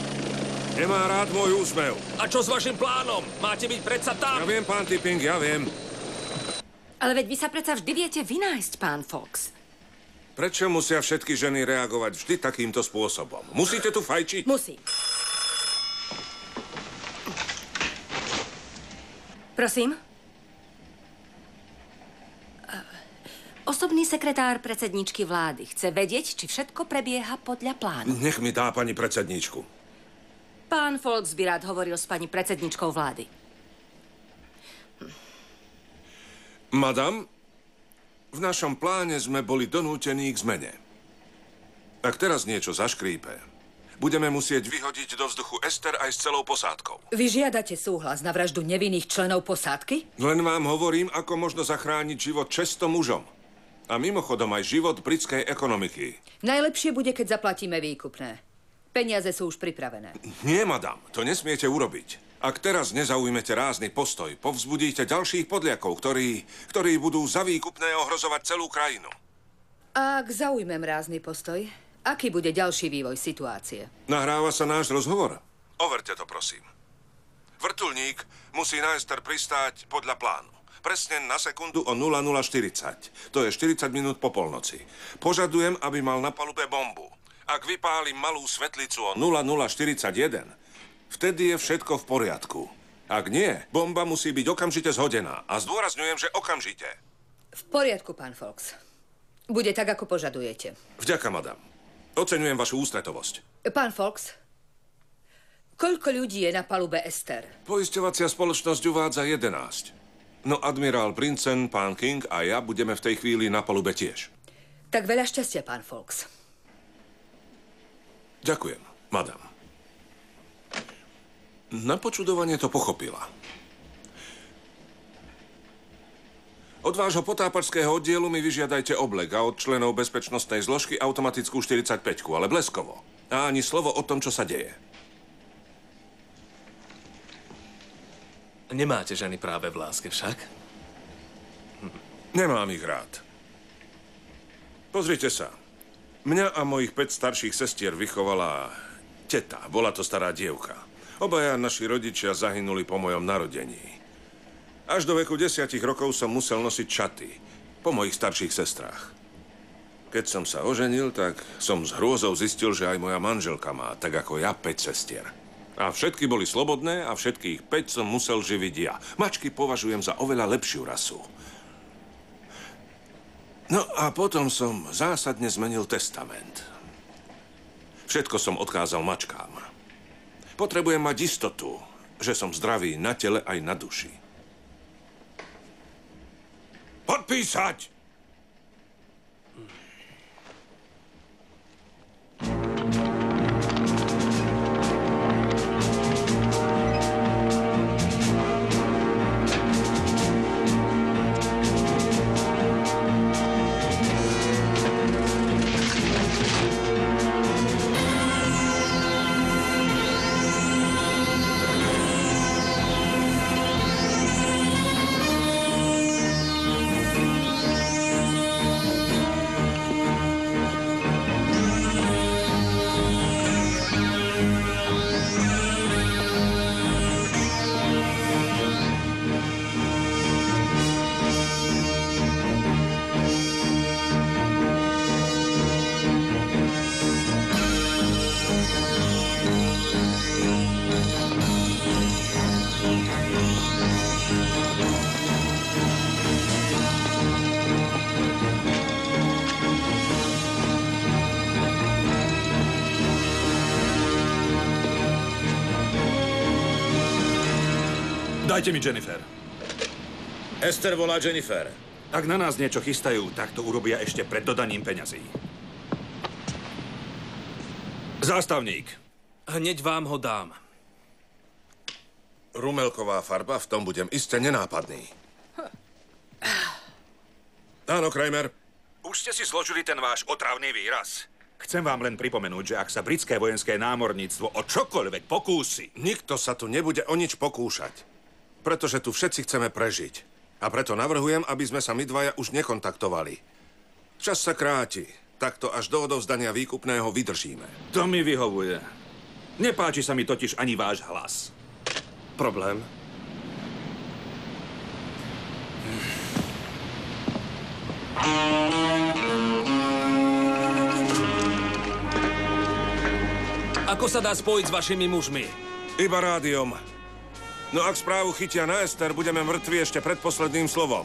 Nemá rád môj úsmev. A čo s vašim plánom? Máte byť predsa tam? Ja viem, pán Tipping, ja viem. Ale veď vy sa predsa vždy viete vynájsť, pán Fox. Prečo musia všetky ženy reagovať vždy takýmto spôsobom? Musíte tu fajčiť? Musím. Prosím? Osobný sekretár predsedničky vlády chce vedieť, či všetko prebieha podľa plánu. Nech mi dá pani predsedničku. Pán Folks by rád hovoril s pani predsedničkou vlády. Madam, v našom pláne sme boli donútení k zmene. Ak teraz niečo zaškrípe, budeme musieť vyhodiť do vzduchu Ester aj s celou posádkou. Vy žiadate súhlas na vraždu nevinných členov posádky? Len vám hovorím, ako možno zachrániť život 600 mužom. A mimochodom aj život britskej ekonomiky. Najlepšie bude, keď zaplatíme výkupné. Peniaze sú už pripravené. Nie, madam, to nesmiete urobiť. Ak teraz nezaujmete rázny postoj, povzbudíte ďalších podliakov, ktorí budú za výkupné ohrozovať celú krajinu. Ak zaujmem rázny postoj, aký bude ďalší vývoj situácie? Nahráva sa náš rozhovor? Overte to, prosím. Vrtuľník musí na Ester pristáť podľa plánu. Presne na sekundu o 00:40. To je 40 minút po polnoci. Požadujem, aby mal na palube bombu. Ak vypálim malú svetlicu o 00:41, vtedy je všetko v poriadku. Ak nie, bomba musí byť okamžite zhodená. A zdôrazňujem, že okamžite. V poriadku, pán Fox. Bude tak, ako požadujete. Vďaka, madam. Oceňujem vašu ústretovosť. Pán Fox, koľko ľudí je na palube Ester? Poisťovacia spoločnosť uvádza 11. No admirál Prinsen, pán King a ja budeme v tej chvíli na palube tiež. Tak veľa šťastia, pán Fox. Ďakujem, madam. Na počudovanie to pochopila. Od vášho potápačského oddielu mi vyžiadajte oblek a od členov bezpečnostnej zložky automatickú 45-ku, ale bleskovo. A ani slovo o tom, čo sa deje. Nemáte ženy práve v láske však? Nemám ich rád. Pozrite sa. Mňa a mojich 5 starších sestier vychovala teta. Bola to stará dievka. Obaja naši rodičia zahynuli po mojom narodení. Až do veku 10 rokov som musel nosiť šaty po mojich starších sestrách. Keď som sa oženil, tak som s hrôzou zistil, že aj moja manželka má, tak ako ja, 5 sestier. A všetky boli slobodné a všetkých 5 som musel živiť ja. Mačky považujem za oveľa lepšiu rasu. No a potom som zásadne zmenil testament. Všetko som odkázal mačkám. Potrebujem mať istotu, že som zdravý na tele aj na duši. Podpísať! Dajte mi Jennifer. Ester volá Jennifer. Ak na nás niečo chystajú, tak to urobia ešte pred dodaním peňazí. Zástavník. Hneď vám ho dám. Rumelková farba, v tom budem iste nenápadný. Áno, Kramer. Už ste si zložili ten váš otravný výraz. Chcem vám len pripomenúť, že ak sa britské vojenské námorníctvo o čokoľvek pokúsi... Nikto sa tu nebude o nič pokúšať. Pretože tu všetci chceme prežiť. A preto navrhujem, aby sme sa my dvaja už nekontaktovali. Čas sa kráti. Takto až do odovzdania výkupného vydržíme. To mi vyhovuje. Nepáči sa mi totiž ani váš hlas. Problém? Ako sa dá spojiť s vašimi mužmi? Iba rádiom. No ak správu chytia na Ester, budeme mŕtvi ešte pred posledným slovom.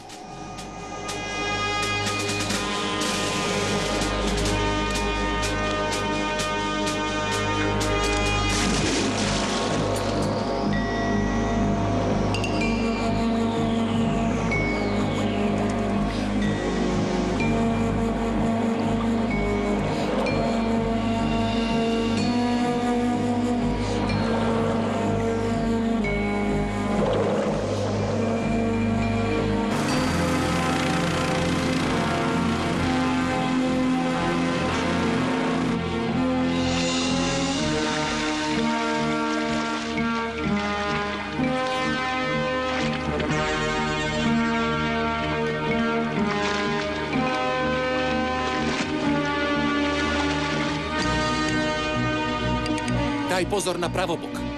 Daj pozor na pravobok.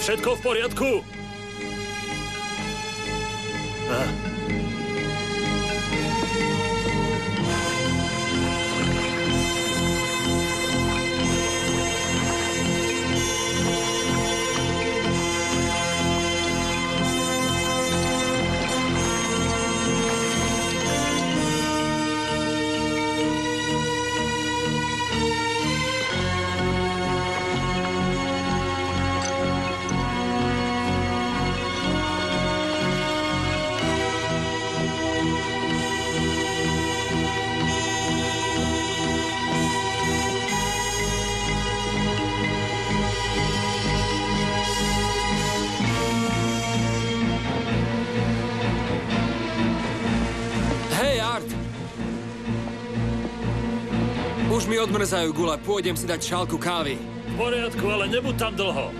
Všetko v poriadku? Už mi odmrzajú gule, pôjdem si dať šálku kávy. V poriadku, ale nebuď tam dlho.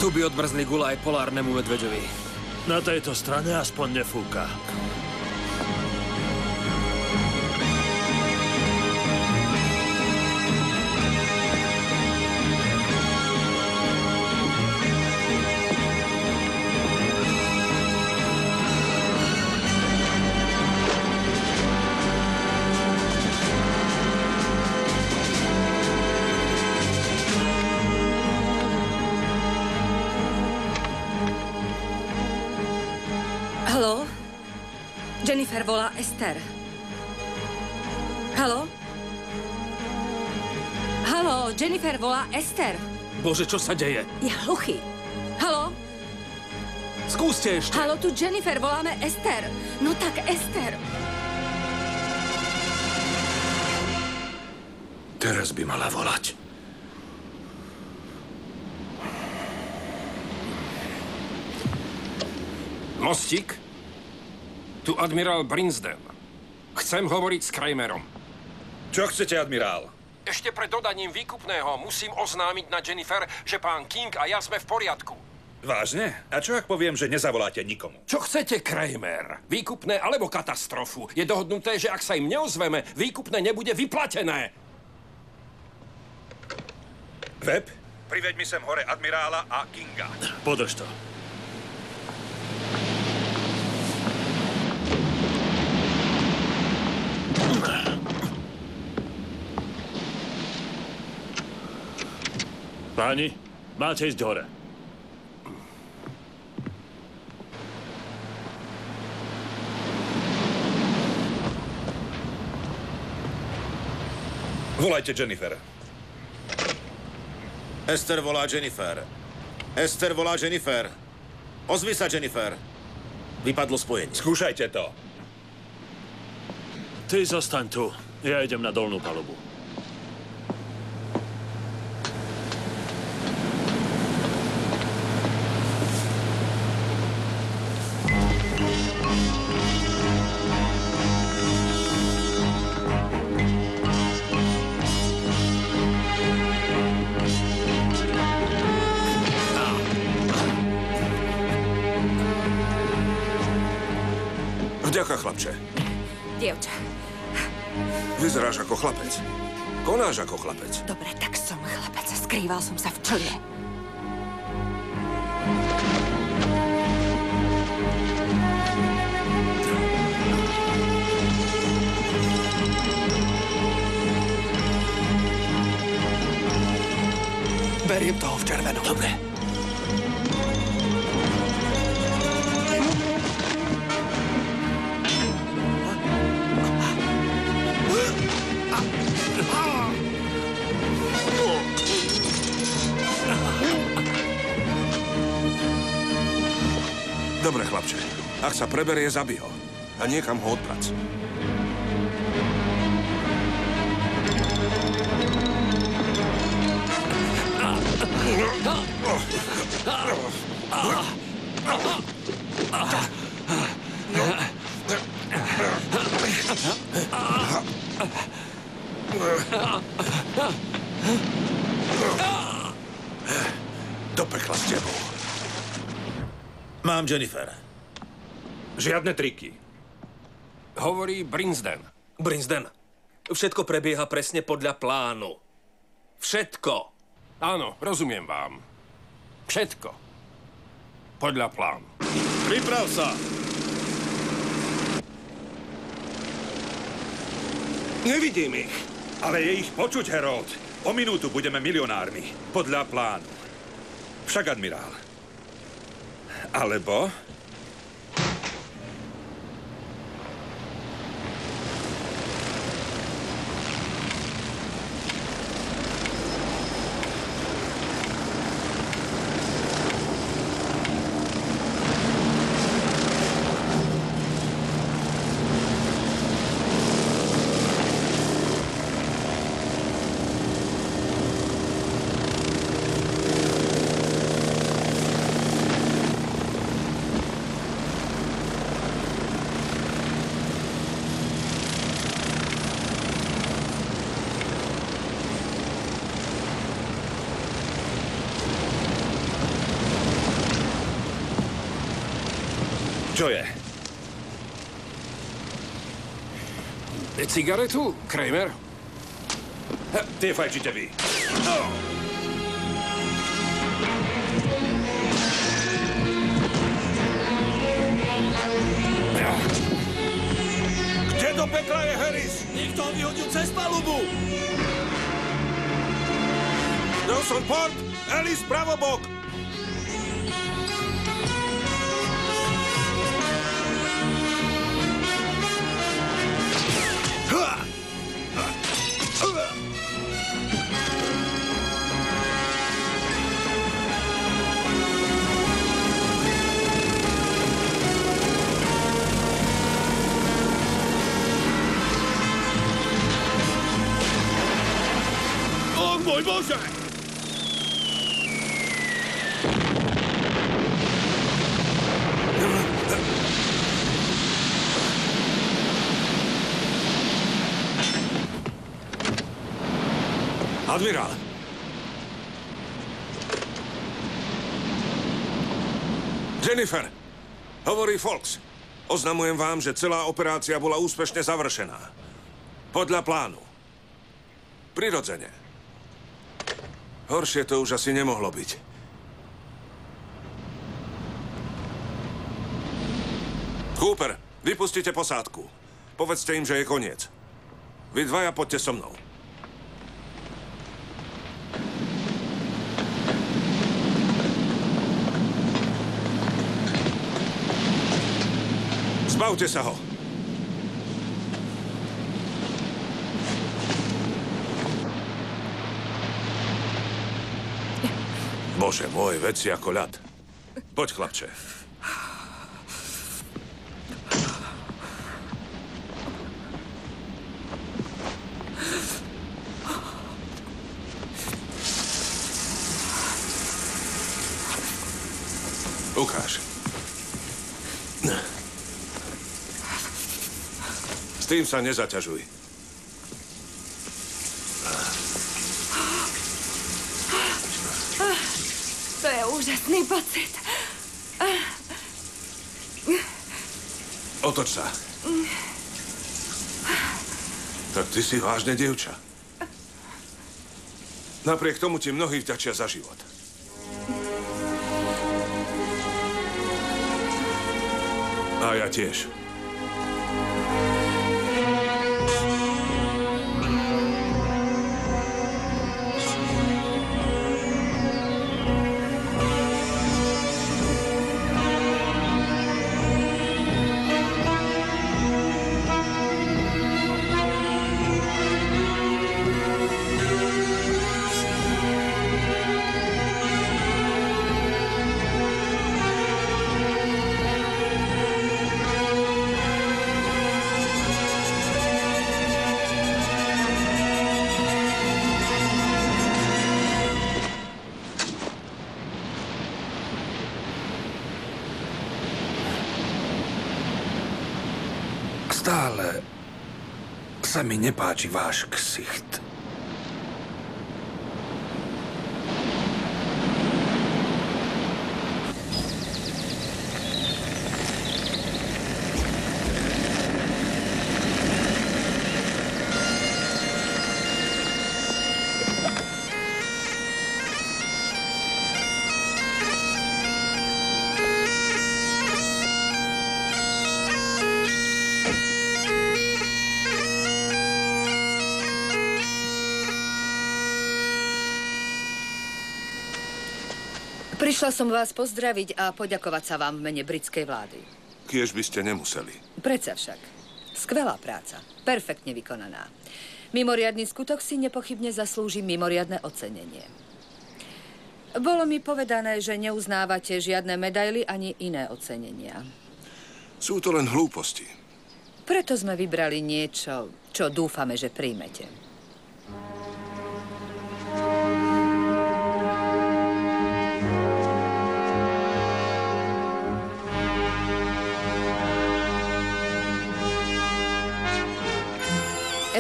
Tu by odmrzli gule aj polárnemu medveďovi. Na tejto strane aspoň nefúka. Haló? Jennifer volá Ester. Haló? Haló, Jennifer volá Ester. Bože, čo sa deje? Je hluchý. Haló? Skúste ešte. Haló, tu Jennifer, voláme Ester. No tak Ester. Teraz by mala volať. Mostík? Tu admirál Brinsden. Chcem hovoriť s Kramerom. Čo chcete, admirál? Ešte pred dodaním výkupného musím oznámiť na Jennifer, že pán King a ja sme v poriadku. Vážne? A čo ak poviem, že nezavoláte nikomu? Čo chcete, Kramer? Výkupné alebo katastrofu? Je dohodnuté, že ak sa im neozveme, výkupné nebude vyplatené. Webb, priveď mi sem hore admirála a Kinga. Podrž to. Páni, máte ísť hore. Volajte Jennifer. Ester volá Jennifer. Ester volá Jennifer. Ozvi sa, Jennifer. Vypadlo spojenie. Skúšajte to. Ty zostaň tu. Ja idem na dolnú palubu. Vďaka, chlapče. Dievča. Vyzeráš ako chlapec. Konáš ako chlapec. Dobre, tak som chlapec. Skrýval som sa v člne. Beriem toho v červenom. Dobre. Dobre, chlapče. Ak sa preberie, zabij ho. A niekam ho odprac. Do pekla s tebou. Mám Jennifer. Žiadne triky. Hovorí Brinsden. Brinsden, všetko prebieha presne podľa plánu. Všetko. Áno, rozumiem vám. Všetko. Podľa plánu. Priprav sa! Nevidím ich. Ale je ich počuť, Harold. O minútu budeme milionármi. Podľa plánu. Však, admirál. Alebo... Čo je? Cigaretu, Kramer? Tie fajčíte vy. Kde do pekla je Harris? Niekto ho vyhodil cez palubu! Nelson Port! Ellis pravobok! Môj Bože! Admirál! Jennifer! Hovorí Folks. Oznamujem vám, že celá operácia bola úspešne završená. Podľa plánu. Prirodzene. Horšie to už asi nemohlo byť. Cooper, vypustite posádku. Povedzte im, že je koniec. Vy dvaja poďte so mnou. Zbavte sa ho. Bože môj, veci ako ľad. Poď, chlapče. Ukáž. S tým sa nezaťažuj. To je úžasný pocit. Otoč sa. Tak ty si vážne dievča. Napriek tomu ti mnohí vďačia za život. A ja tiež. Stále sa mi nepáči váš ksicht. Prišla som vás pozdraviť a poďakovať sa vám v mene britskej vlády. Kiež by ste nemuseli. Predsa však. Skvelá práca. Perfektne vykonaná. Mimoriadny skutok si nepochybne zaslúži mimoriadne ocenenie. Bolo mi povedané, že neuznávate žiadne medaily ani iné ocenenia. Sú to len hlúposti. Preto sme vybrali niečo, čo dúfame, že príjmete.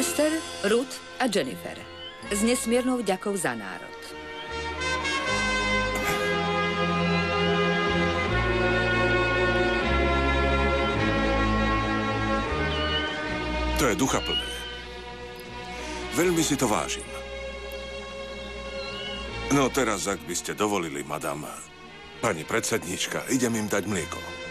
Esther, Ruth a Jennifer. S nesmiernou vďakou za národ. To je duchaplné. Veľmi si to vážim. No teraz, ak by ste dovolili, madam, pani predsedníčka, idem im dať mlieko.